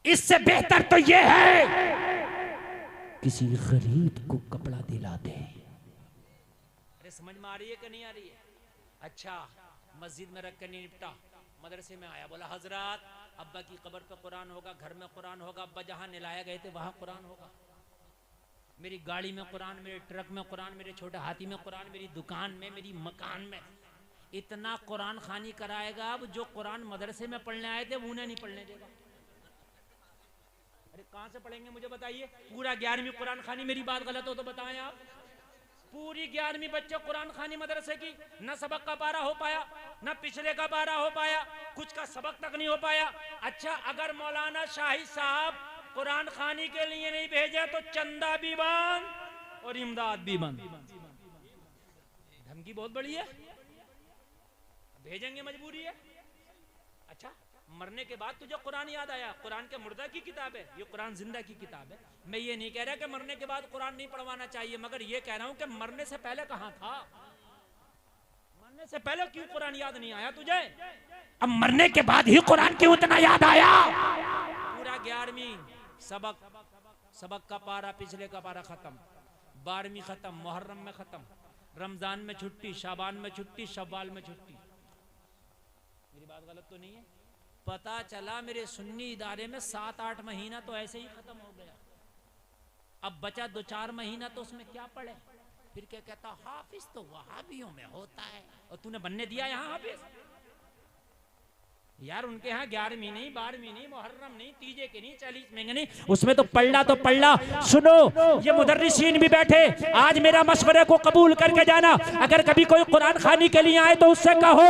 इससे बेहतर तो ये है किसी गरीब को कपड़ा दिला दे। अरे समझ में आ रही है कि नहीं आ रही है? अच्छा मस्जिद में रख कर नहीं निपटा, मदरसे में आया, बोला हजरत अब्बा की कब्र पे कुरान होगा, घर में कुरान होगा, अब्बा जहां निलाया गए थे वहां कुरान होगा, मेरी गाड़ी में कुरान, मेरे ट्रक में कुरान, मेरे छोटे हाथी में कुरान, मेरी दुकान में, मेरी मकान में, इतना कुरान खानी कराएगा। अब जो कुरान मदरसे में पढ़ने आए थे उन्हें नहीं पढ़ने देगा। अरे कहां से पढ़ेंगे मुझे बताइए? पूरा 11वीं कुरान खानी, मेरी बात गलत हो तो बताएं आप। पूरी 11वीं बच्चे कुरान खानी मदरसे की, न सबक का पारा हो पाया, न पिछले का पारा हो पाया, कुछ का सबक तक नहीं हो पाया। अच्छा, अगर मौलाना शाही साहब कुरान खानी के लिए नहीं भेजे तो चंदा भी बंद और इमदाद भी बंद। धमकी बहुत बड़ी है, भेजेंगे, मजबूरी है। अच्छा, मरने के बाद तुझे कुरान याद आया? कुरान के मुर्दा की किताब है, ये कुरान जिंदा की किताब है। मैं ये नहीं कह रहा कि मरने के बाद कुरान नहीं पढ़वाना चाहिए, मगर ये कह रहा हूं कि मरने से पहले कहां था? मरने से पहले क्यों कुरान याद नहीं आया तुझे? अब मरने के बाद ही कुरान क्यों इतना याद आया? पूरा 11वीं सबक का पारा, पिछले का पारा खत्म, 12वीं खत्म, मुहर्रम में खत्म, रमजान में छुट्टी, शाबान में छुट्टी, शव्वाल में छुट्टी। मेरी बात गलत तो नहीं है? पता चला मेरे सुन्नी इदारे में 7-8 महीना तो ऐसे ही खत्म हो गया। अब बचा 2-4 महीना, तो उसमें क्या पढ़े? फिर क्या कहता, हाफिज तो वहाबियों में होता है, और तूने बनने दिया यहाँ हाफिज? यार उनके यहाँ 11वीं नहीं, 12वीं नहीं, मुहर्रम नहीं, तीजे के नहीं, 40 में नहीं, उसमें तो पढ़ना तो पढ़ना। सुनो, ये मुदर्रिसीन भी बैठे, आज मेरा मशवरे को कबूल करके जाना। अगर कभी कोई कुरान खानी के लिए आए तो उससे कहो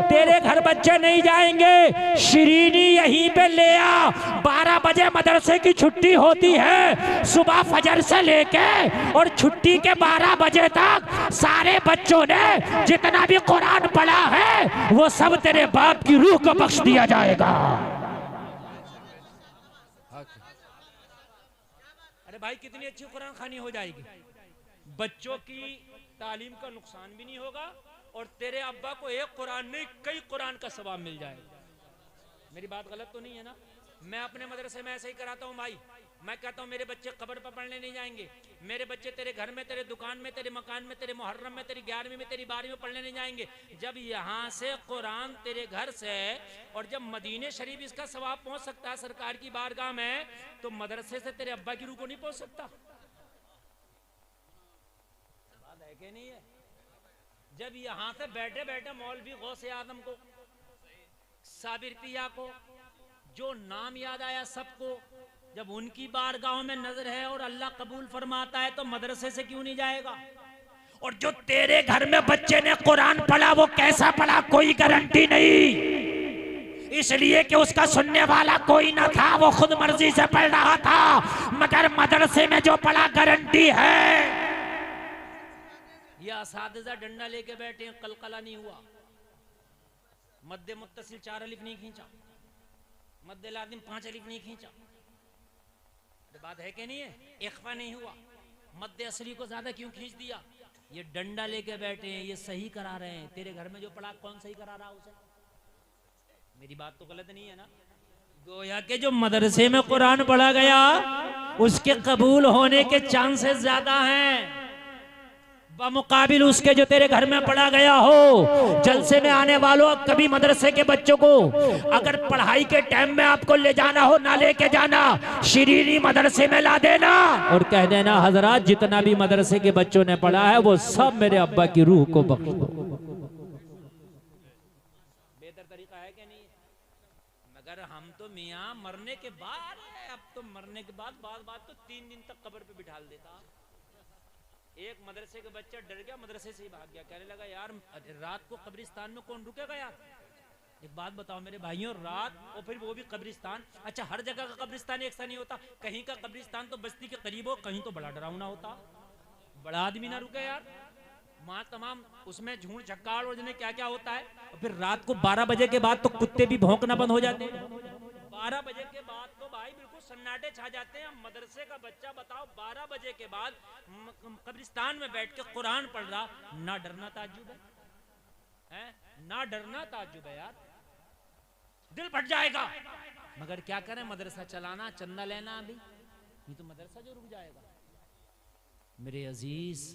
तेरे घर बच्चे नहीं जाएंगे, शिरीनी यहीं पे ले आ। 12 बजे मदरसे की छुट्टी होती है, सुबह फजर से लेके और छुट्टी के 12 बजे तक सारे बच्चों ने जितना भी कुरान पढ़ा है वो सब तेरे बाप की रूह को बख्श दिया जाएगा। अरे भाई, कितनी अच्छी कुरान खानी हो जाएगी, बच्चों की तालीम का नुकसान भी नहीं होगा, और तेरे अब्बा को एक कुरान नहीं कई कुरान का सवाब मिल जाएगा। मेरी बात गलत तो नहीं है ना? मैं अपने मदरसे में ऐसे ही कराता हूँ भाई। मैं कहता हूँ मेरे बच्चे कब्र पर पढ़ने नहीं जाएंगे, मेरे बच्चे तेरे घर में, तेरे दुकान में, तेरे मकान में, तेरे मुहर्रम में, तेरी 11वीं में, तेरी 12वीं में पढ़ने नहीं जाएंगे। जब यहाँ से कुरान तेरे घर से, और जब मदीने शरीफ इसका सवाब पहुंच सकता है सरकार की बारगाह में, तो मदरसे से तेरे अब्बा की रूह को नहीं पहुंच सकता? बात है कि नहीं है? जब यहाँ से बैठे बैठे मौलवी गौसे आदम को, साबिर पिया को, जो नाम याद आया सबको, जब उनकी बारगाहों में नजर है और अल्लाह कबूल फरमाता है, तो मदरसे से क्यों नहीं जाएगा? और जो तेरे घर में बच्चे ने कुरान पढ़ा वो कैसा पढ़ा कोई गारंटी नहीं, इसलिए कि उसका सुनने वाला कोई ना था, वो खुद मर्जी से पढ़ रहा था। मगर मदरसे में जो पढ़ा गारंटी है। ये असातिज़ा डंडा लेके बैठे हैं, कलकला नहीं हुआ, मद्दे मुत्तसिल 4 अलिफ नहीं खींचा, मद्दे लाजिम 5 अलिफ नहीं खींचा। बात है कि नहीं है? इख्फा नहीं हुआ, मद्दे असली को ज्यादा क्यों खींच दिया? ये डंडा लेके बैठे हैं, ये सही करा रहे हैं। तेरे घर में जो पढ़ा कौन सही करा रहा उसे? मेरी बात तो गलत नहीं है ना? गोया के जो मदरसे में कुरान पढ़ा गया उसके कबूल होने के चांसेस ज्यादा हैं बमुकाबिल उसके जो तेरे घर में पढ़ा गया हो। जलसे में आने वालों, कभी मदरसे के बच्चों को अगर पढ़ाई के टाइम में आपको ले जाना हो, ना लेके जाना, शिरीनी मदरसे में ला देना और कह देना हजरात जितना भी मदरसे के बच्चों ने पढ़ा है वो सब मेरे अब्बा की रूह को बख्श दो। बेहतर तरीका है कि नहीं? मगर हम तो मियाँ मरने के बाद, अब तो मरने के बाद बात तो 3 दिन तक कब्र पे बिठा देता। एक मदरसे का बच्चा डर गया, मदरसे से ही भाग गया, कहने लगा यार रात को कब्रिस्तान में कौन रुकेगा यार? एक बात बताओ मेरे भाइयों, रात और फिर वो भी कब्रिस्तान। अच्छा, हर जगह का कब्रिस्तान एक सा नहीं होता, कहीं का कब्रिस्तान तो बस्ती के करीब हो, कहीं तो बड़ा डरावना होता, बड़ा आदमी ना रुके यार, वहां तमाम उसमें झूठ झक्काड़ और क्या क्या होता है। और फिर रात को 12 बजे के बाद तो कुत्ते भी भौंकना बंद हो जाते हैं। 12 बजे के बाद तो भाई बिल्कुल सन्नाटे छा जाते हैं। मदरसे का बच्चा बताओ 12 बजे के बाद कब्रिस्तान में बैठ के कुरान पढ़ रहा, ना डरना ताज्जुब है? ना डरना ताज्जुब है यार, दिल फट जाएगा। मगर क्या करें, मदरसा चलाना, चंदा लेना, अभी ये तो मदरसा जो रुक जाएगा। मेरे अजीज,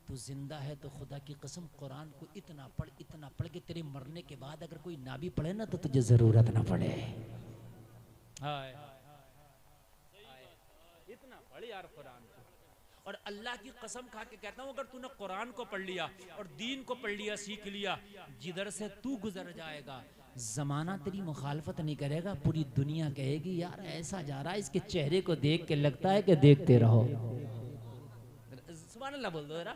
तू जिंदा है तो खुदा की कसम कुरान को इतना पढ़ के तेरे मरने के बाद अगर कोई ना भी पढ़े ना तो तुझे जरूरत ना पड़े। इतना पढ़ यार कुरान को। और अल्लाह की कसम खा के कहता हूं, अगर तूने कुरान को पढ़ लिया और दीन को पढ़ लिया, सीख लिया, जिधर से तू गुजर जाएगा जमाना तेरी मुखालफत नहीं करेगा। पूरी दुनिया कहेगी यार ऐसा जा रहा है, इसके चेहरे को देख के लगता है कि देखते रहो। सुभान अल्लाह बोल दो जरा।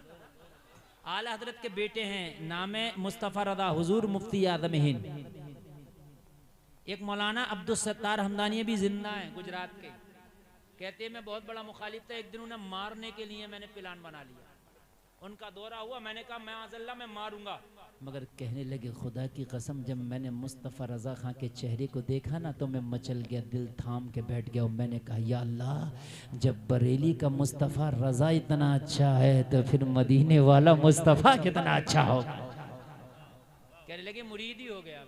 आला हजरत के बेटे हैं, नाम है मुस्तफ़ा रदा, हुजूर मुफ्ती आदम हिंद। एक मौलाना अब्दुल सत्तार हमदानी भी जिंदा है गुजरात के, कहते हैं मैं बहुत बड़ा मुखालिफ था, एक दिन उन्हें मारने के लिए मैंने प्लान बना लिया। उनका दौरा हुआ, मैंने कहा मैं अल्लाह मैं मारूंगा, मगर कहने लगे खुदा की कसम जब मैंने मुस्तफ़ा रज़ा खां के चेहरे को देखा ना तो मैं मचल गया, दिल थाम के बैठ गया और मैंने कहा या अल्लाह जब बरेली का मुस्तफ़ा रज़ा इतना अच्छा है तो फिर मदीने वाला मुस्तफ़ा कितना अच्छा होगा। कहने लगे मुरीद ही हो गया।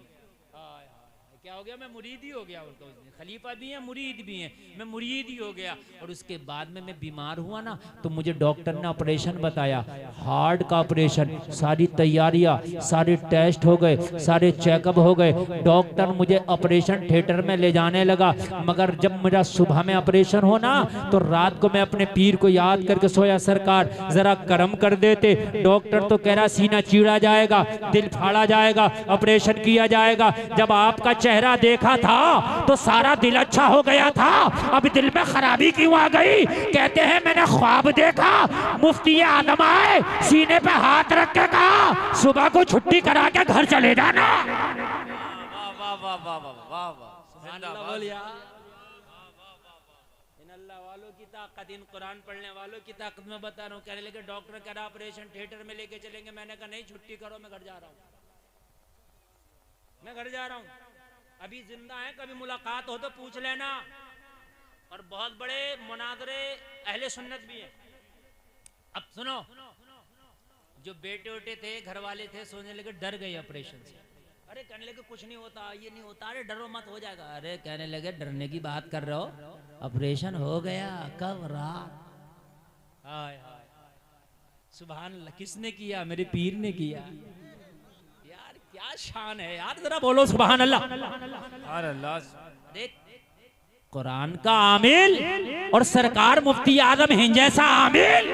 क्या हो गया? मैं मुरीद ही हो गया। उनको खलीफा भी है, मुरीद भी है, मैं मुरीद ही हो गया। और उसके बाद में मैं बीमार हुआ ना तो मुझे डॉक्टर ने ऑपरेशन बताया, हार्ट का ऑपरेशन, सारी तैयारियां, सारे टेस्ट हो गए, सारे चेकअप हो गए। डॉक्टर मुझे ऑपरेशन थिएटर में ले जाने लगा, मगर जब मेरा सुबह में ऑपरेशन हो ना तो रात को मैं अपने पीर को याद करके सोया, सरकार जरा करम कर देते। डॉक्टर तो कह रहा सीना चीरा जाएगा, दिल फाड़ा जाएगा, ऑपरेशन किया जाएगा। जब आपका चेहरा देखा था तो सारा दिल अच्छा हो गया था, अब दिल में खराबी क्यों आ गई? कहते हैं मैंने ख्वाब देखा, मुफ्ती आदम आए, सीने पे हाथ रख के कहा सुबह को छुट्टी करा के घर चले जाना। वाह वाह वाह वाह वाह वाह, इन अल्लाह वालों की ताकत, इन कुरान पढ़ने वालों की ताकत में बता रहा हूँ। कहने लगे डॉक्टर कह रहा ऑपरेशन थिएटर में लेके चलेंगे। मैंने कहा नहीं, छुट्टी करो, मैं घर जा रहा हूँ, मैं घर जा रहा हूँ। अभी जिंदा है, कभी मुलाकात हो तो पूछ लेना। और बहुत बड़े मुनाजरे अहले सुन्नत भी हैं। अब सुनो, जो बेटे उटे थे, घर वाले थे, सोचने लगे डर गए ऑपरेशन से। अरे कहने लगे कुछ नहीं होता, ये नहीं होता, अरे डरो मत, हो जाएगा। अरे कहने लगे डरने की बात कर रहे हो, ऑपरेशन हो गया कब? रात। हाय हाय सुभान अल्लाह, किसने किया? मेरे पीर ने किया। यार क्या शान है यार, जरा बोलो सुभान अल्लाह। देख कुरान का आमिल और सरकार मुफ्ती आदम हिंद जैसा आमिल,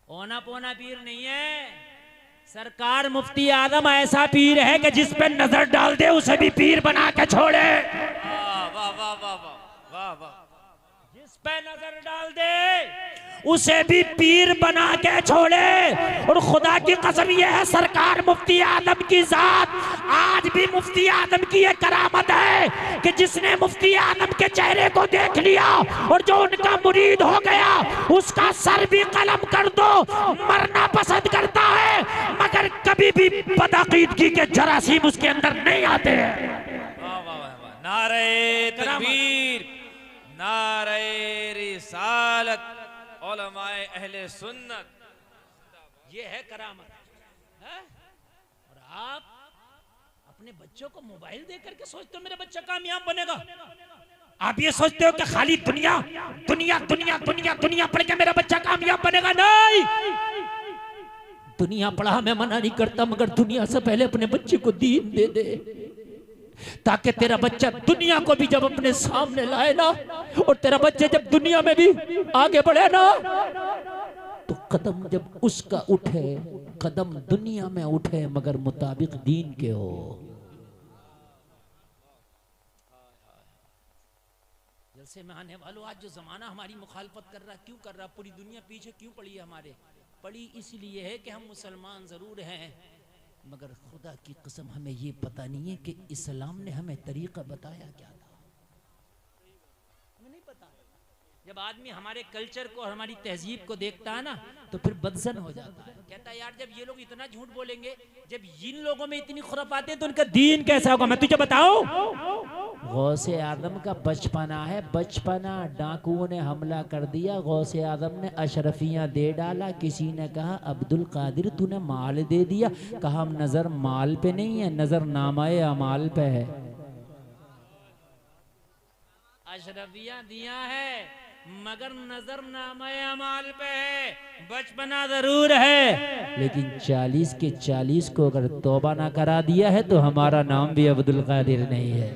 ओना पोना पीर नहीं है। सरकार मुफ्ती आदम ऐसा पीर है कि जिस पे नजर डाल दे उसे भी पीर बना के छोड़े। वाह वाह वाह वाह वाह वाह, जिस पे नजर डाल दे उसे भी पीर बना के छोड़े। और खुदा की कसम यह है, सरकार मुफ्ती आदम की जात आज भी मुफ्ती आदम की एक करामत है कि जिसने मुफ्ती आदम के चेहरे को देख लिया और जो उनका मुरीद हो गया, उसका सर भी कलम कर दो, मरना पसंद करता है, मगर कभी भी बदअकीदगी के जरासीम उसके अंदर नहीं आते हैं। वाह वाह वाह, नारे तकबीर, नारे रिसालत, उलमाए अहले सुन्नत, ये है करामत है? और आप अपने बच्चों को मोबाइल दे करके सोचते हो मेरा बच्चा कामयाब बनेगा। आप ये सोचते हो कि खाली दुनिया दुनिया दुनिया दुनिया दुनिया पढ़ के मेरा बच्चा कामयाब बनेगा? नहीं, दुनिया पढ़ा मैं मना नहीं करता, मगर दुनिया से पहले अपने बच्चे को दीन दे दे, ताकि तेरा बच्चा दुनिया को भी जब अपने सामने लाए ना, और तेरा बच्चा जब दुनिया में भी आगे बढ़े ना, तो कदम जब उसका उठे, कदम दुनिया में उठे मगर मुताबिक दीन के हो। जलसे में आने वालों, आज जो जमाना हमारी मुखालफत कर रहा, क्यों कर रहा? पूरी दुनिया पीछे क्यों पड़ी है हमारे? पड़ी इसलिए है कि हम मुसलमान जरूर हैं, मगर खुदा की कसम हमें ये पता नहीं है कि इस्लाम ने हमें तरीका बताया क्या था, हमें नहीं पता। जब आदमी हमारे कल्चर को और हमारी तहजीब को देखता है ना तो फिर बदजन हो जाता है, कहता है यार जब ये लोग इतना झूठ बोलेंगे, जब इन लोगों में इतनी खुराफात है तो उनका दीन कैसा होगा? मैं तुझे बताऊं, गौसे आदम का बचपना है, बचपना डाकुओं ने हमला कर दिया, गौसे आदम ने अशरफियां दे डाला, किसी ने कहा अब्दुल कादिर तूने माल दे दिया, कहा हम नजर माल पे नहीं है, नजर नामाए अमाल पे है। अशरफियां दिया है मगर नजर नामाए अमाल पे है, बचपना जरूर है, लेकिन 40 के 40 को अगर तौबा ना करा दिया है तो हमारा नाम भी अब्दुल कादिर नहीं है।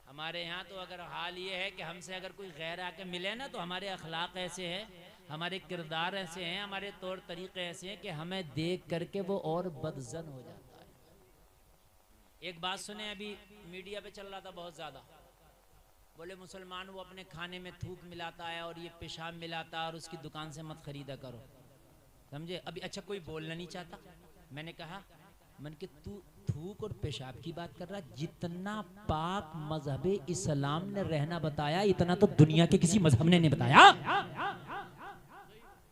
हमारे यहाँ तो अगर हाल ये है कि हमसे अगर कोई गैर आके मिले ना तो हमारे अखलाक ऐसे हैं, हमारे किरदार ऐसे हैं, हमारे तौर तरीके ऐसे हैं कि हमें देख करके वो और बदजन हो जाता है। एक बात सुने, अभी मीडिया पे चल रहा था बहुत ज्यादा, बोले मुसलमान वो अपने खाने में थूक मिलाता है और ये पेशाब मिलाता है और उसकी दुकान से मत खरीदा करो, समझे। अभी अच्छा कोई बोलना नहीं चाहता, मैंने कहा मन के तू थूक और पेशाब की बात कर रहा, जितना पाक मजहब इस्लाम ने रहना बताया इतना तो दुनिया के किसी मजहब ने नहीं बताया।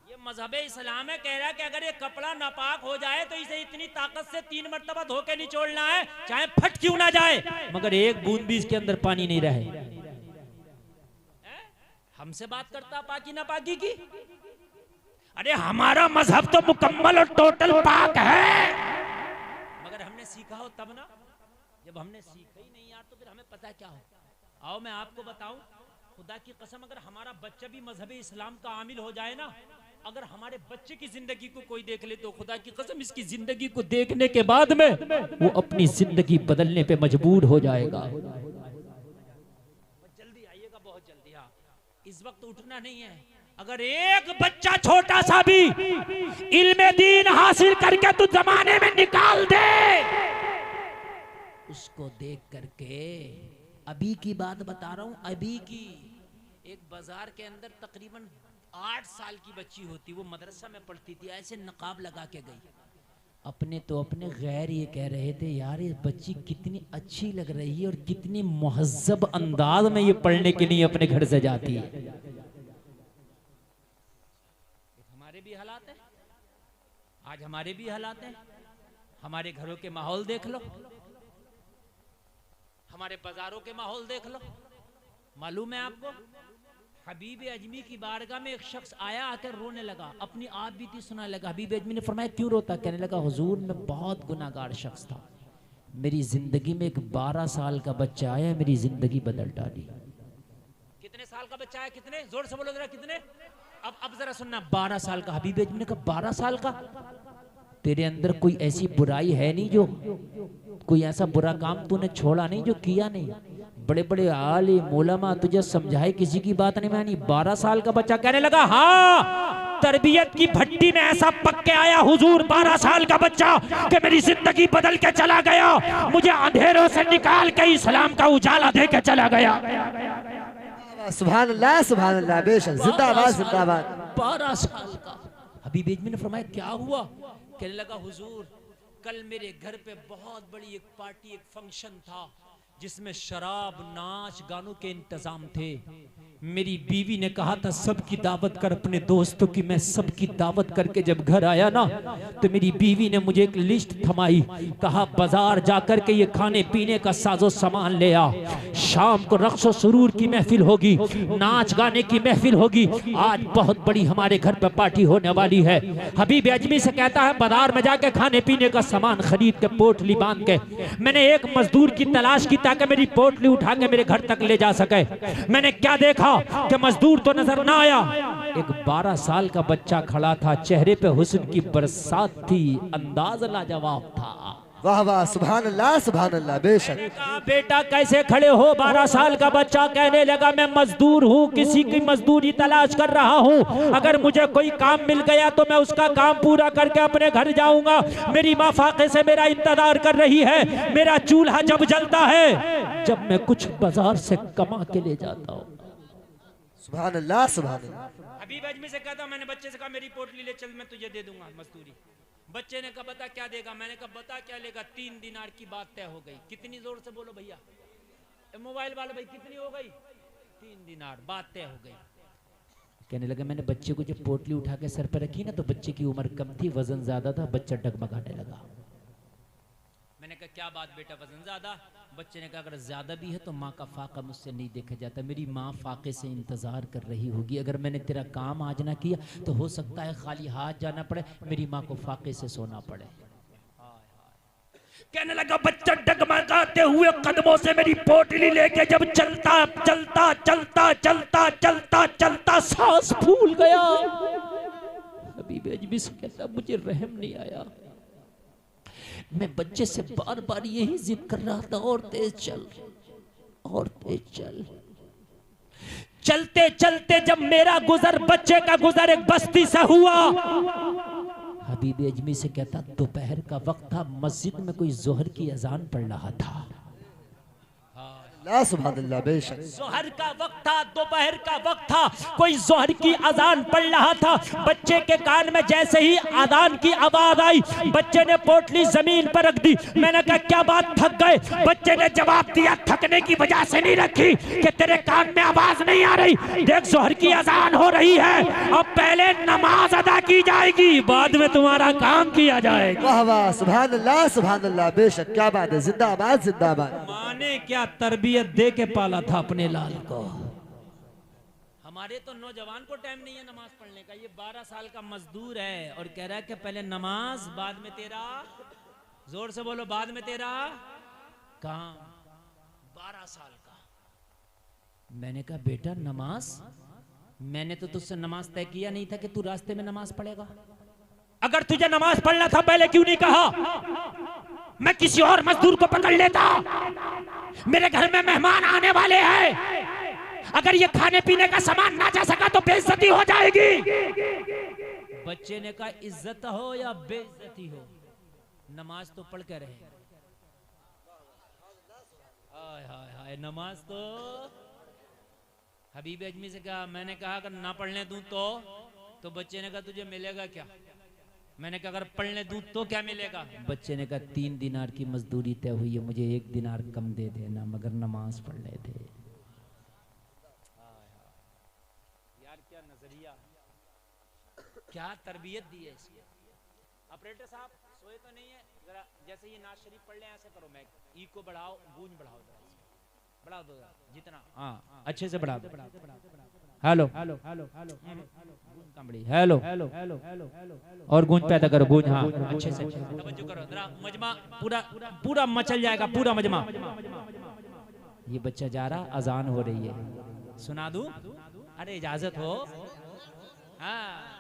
ये मजहब इस्लाम है, कह रहा है कि अगर ये कपड़ा नापाक हो जाए तो इसे इतनी ताकत से 3 मरतबा धो के निचोड़ना है, चाहे फट क्यों ना जाए, मगर एक बूंद भी इसके अंदर पानी नहीं रहे। हमसे बात करता पाकी ना पाकी की। अरे हमारा मजहब तो मुकम्मल और टोटल पाक है, मगर हमने सीखा हो तब ना, जब हमने सीखा ही नहीं यार तो फिर हमें पता क्या हो। आओ मैं आपको बताऊं, खुदा की कसम अगर हमारा बच्चा भी मजहब इस्लाम का आमिल हो जाए ना, अगर हमारे बच्चे की जिंदगी को कोई देख ले तो खुदा की कसम इसकी जिंदगी को देखने के बाद में वो अपनी जिंदगी बदलने पे मजबूर हो जाएगा। जल्दी आइएगा, बहुत जल्दी। हाँ, इस वक्त उठना नहीं है। अगर एक बच्चा छोटा सा भी इल्मे दीन हासिल करके तू जमाने में निकाल दे, उसको देख करके, अभी की बात बता रहा हूं, अभी की, एक बाजार के अंदर तकरीबन 8 साल की बच्ची होती, वो मदरसा में पढ़ती थी, ऐसे नकाब लगा के गई। अपने तो अपने गैर ये कह रहे थे यार ये बच्ची कितनी अच्छी लग रही है और कितनी मुहज्जब अंदाज में ये पढ़ने के लिए अपने घर से जाती है। हमारे भी हालात है, आज हमारे भी हालात हैं। हमारे घरों के माहौल देख लो, हमारे बाजारों के माहौल देख लो। मालूम है आपको, हबीब अजमी की बारगाह में एक शख्स आया, आकर रोने लगा, अपनी आप बीती सुना लगा। हबीब अजमी ने फरमाया क्यों रोता? कहने लगा हुजूर मैं बहुत गुनाहगार शख्स था, मेरी जिंदगी में एक 12 साल का बच्चा आया, मेरी जिंदगी बदल डाली। कितने साल का बच्चा है? कितने? जोर से बोलो जरा, कितने? अब जरा सुनना, 12 साल का। हबीब अजमी ने कहा 12 साल का? तेरे अंदर कोई ऐसी बुराई है नहीं, जो कोई ऐसा बुरा काम तूने छोड़ा नहीं जो किया नहीं। बड़े बड़े आलिम उलमा तुझे समझाए, किसी की बात नहीं मानी। 12 साल का बच्चा कहने लगा हाँ, तरबियत की भट्टी में ऐसा पक के आया हुजूर 12 साल का बच्चा कि मेरी जिंदगी बदल के चला गया, मुझे अंधेरों से निकाल के इस्लाम का उजाला दे के चला गया। सुभान अल्लाह, सुभान अल्लाह, बेशक, जिंदाबाद जिंदाबाद। 12 साल का। हबीब अजमी ने फरमाया क्या हुआ? कहने लगा हुजूर कल मेरे घर पे बहुत बड़ी एक पार्टी, एक फंक्शन था जिसमें शराब, नाच, गानों के इंतजाम थे। मेरी बीवी ने कहा था सबकी दावत कर अपने दोस्तों की। मैं सबकी दावत करके जब घर आया ना तो मेरी बीवी ने मुझे एक लिस्ट थमाई, कहा बाजार जाकर के ये खाने पीने का साजो सामान ले आ, शाम को रक्स और सुरूर की महफिल होगी, नाच गाने की महफिल होगी, आज बहुत बड़ी हमारे घर पे पार्टी होने वाली है। हबीब अजमी से कहता है बाजार में जाके खाने पीने का सामान खरीद के पोटली बांध के मैंने एक मजदूर की तलाश की ताकि मेरी पोटली उठा के मेरे घर तक ले जा सके। मैंने क्या देखा कि मजदूर तो नजर ना आया, एक 12 साल का बच्चा खड़ा था, चेहरे पे हुस्न की बरसात थी, अंदाज लाजवाब था। वाह वाह, सुभान अल्लाह, सुभान अल्लाह, बेशक। बेटा कैसे खड़े हो? 12 साल का बच्चा कहने लगा मैं मजदूर हूँ, किसी की मजदूरी तलाश कर रहा हूँ, अगर मुझे कोई काम मिल गया तो मैं उसका काम पूरा करके अपने घर जाऊंगा। मेरी माँ फाके से मेरा इंतजार कर रही है, मेरा चूल्हा जब जलता है जब मैं कुछ बाजार से कमा के ले जाता हूँ। सुभान अल्लाह, सुभान अल्लाह। हबीब अजमी से कहता मैंने बच्चे से कहा मेरी पोटली ले चल, मैं तुझे दे दूंगा मजदूरी। बच्चे ने कहा बता क्या देगा? मैंने कहा बता क्या लेगा? 3 दिनार की बात तय हो गई। कितनी? जोर से बोलो भैया, मोबाइल वाले भाई, कितनी हो गई? 3 दिनार, बात तय हो गई। कहने लगा मैंने बच्चे को जब पोटली उठा के सर पर रखी ना तो बच्चे की उम्र कम थी, वजन ज्यादा था, बच्चा डगमगाने लगा। मैंने कहा क्या बात बेटा, वजन ज्यादा? बच्चे ने कहा अगर ज्यादा भी है तो माँ का फाका मुझसे नहीं देखा जाता, मेरी माँ फाके से इंतजार कर रही होगी, अगर मैंने तेरा काम आज ना किया तो हो सकता है खाली हाथ जाना पड़े, मेरी माँ को फाके से सोना पड़े। कहने लगा बच्चा डगमगाते हुए कदमों से मेरी पोटली लेके जब चलता चलता चलता चलता चलता चलता सांस फूल गया। हबीब अजमी से कहता मुझे रहम नहीं आया, मैं बच्चे से बार बार यही जिद कर रहा था और तेज चल, और तेज चल। चलते चलते जब मेरा गुजर, बच्चे का गुजर एक बस्ती से हुआ, हबीब अजमी से कहता दोपहर का वक्त था, मस्जिद में कोई जोहर की अजान पढ़ रहा था। अल्लाह सुभान अल्लाह बेशक। जोहर का वक्त था, दोपहर का वक्त था, कोई जोहर की अजान पढ़ रहा था। बच्चे के कान में जैसे ही अजान की आवाज आई, बच्चे ने पोटली जमीन पर रख दी। मैंने कहा क्या बात, थक गए? बच्चे ने जवाब दिया, थकने की वजह से नहीं रखी कि तेरे कान में आवाज नहीं आ रही। देख जोहर की अजान हो रही है, अब पहले नमाज अदा की जाएगी, बाद में तुम्हारा काम किया जाएगा। वाह वाह सुभान अल्लाह बेशक, क्या बात है, जिंदाबाद जिंदाबाद। माँ ने क्या तरबियत दे के पाला था अपने लाल को। हमारे तो नौजवान को टाइम नहीं है नमाज पढ़ने का। ये 12 साल का मजदूर है और कह रहा है कि पहले नमाज, बाद में तेरा। जोर से बोलो, बाद में तेरा। कहां? 12 साल का। मैंने कहा बेटा नमाज, मैंने तो तुझसे नमाज तय किया नहीं था कि तू रास्ते में नमाज पढ़ेगा। अगर तुझे नमाज पढ़ना था पहले क्यों नहीं कहा? मैं किसी और मजदूर को पकड़ लेता। मेरे घर में मेहमान आने वाले हैं, अगर ये खाने पीने का सामान ना जा सका तो बेइज्जती हो जाएगी। बच्चे ने कहा इज्जत हो या बेइज्जती हो, नमाज तो पढ़ के रहे। हाय हाय हाय, नमाज तो। हबीब अजमी से कहा, मैंने कहा अगर ना पढ़ने दूं तो बच्चे ने कहा तुझे मिलेगा क्या? मैंने कहा अगर पढ़ने दूं तो क्या मिलेगा? बच्चे ने कहा 3 दिनार की मजदूरी तय हुई है, मुझे 1 दिनार कम दे देना, मगर नमाज पढ़ने दे। यार क्या नजरिया, क्या तरबियत दी है इसकी। ऑपरेटर साहब सोए तो नहीं है? जरा जैसे ये नाज शरीफ पढ़ ले, ऐसे करो, मैं ई को बढ़ाओ, गूंज बढ़ाओ, बढ़ा दो जितना, हाँ अच्छे से बढ़ा दो। Hello hello hello hello hello hello hello और गूंज पैदा करो, गूंज। हाँ अच्छे से तवज्जो करो जरा, मजमा पूरा पूरा मचल जाएगा, पूरा मजमा। ये बच्चा जा रहा, अजान हो रही है, सुना दूं? अरे इजाजत हो? हाँ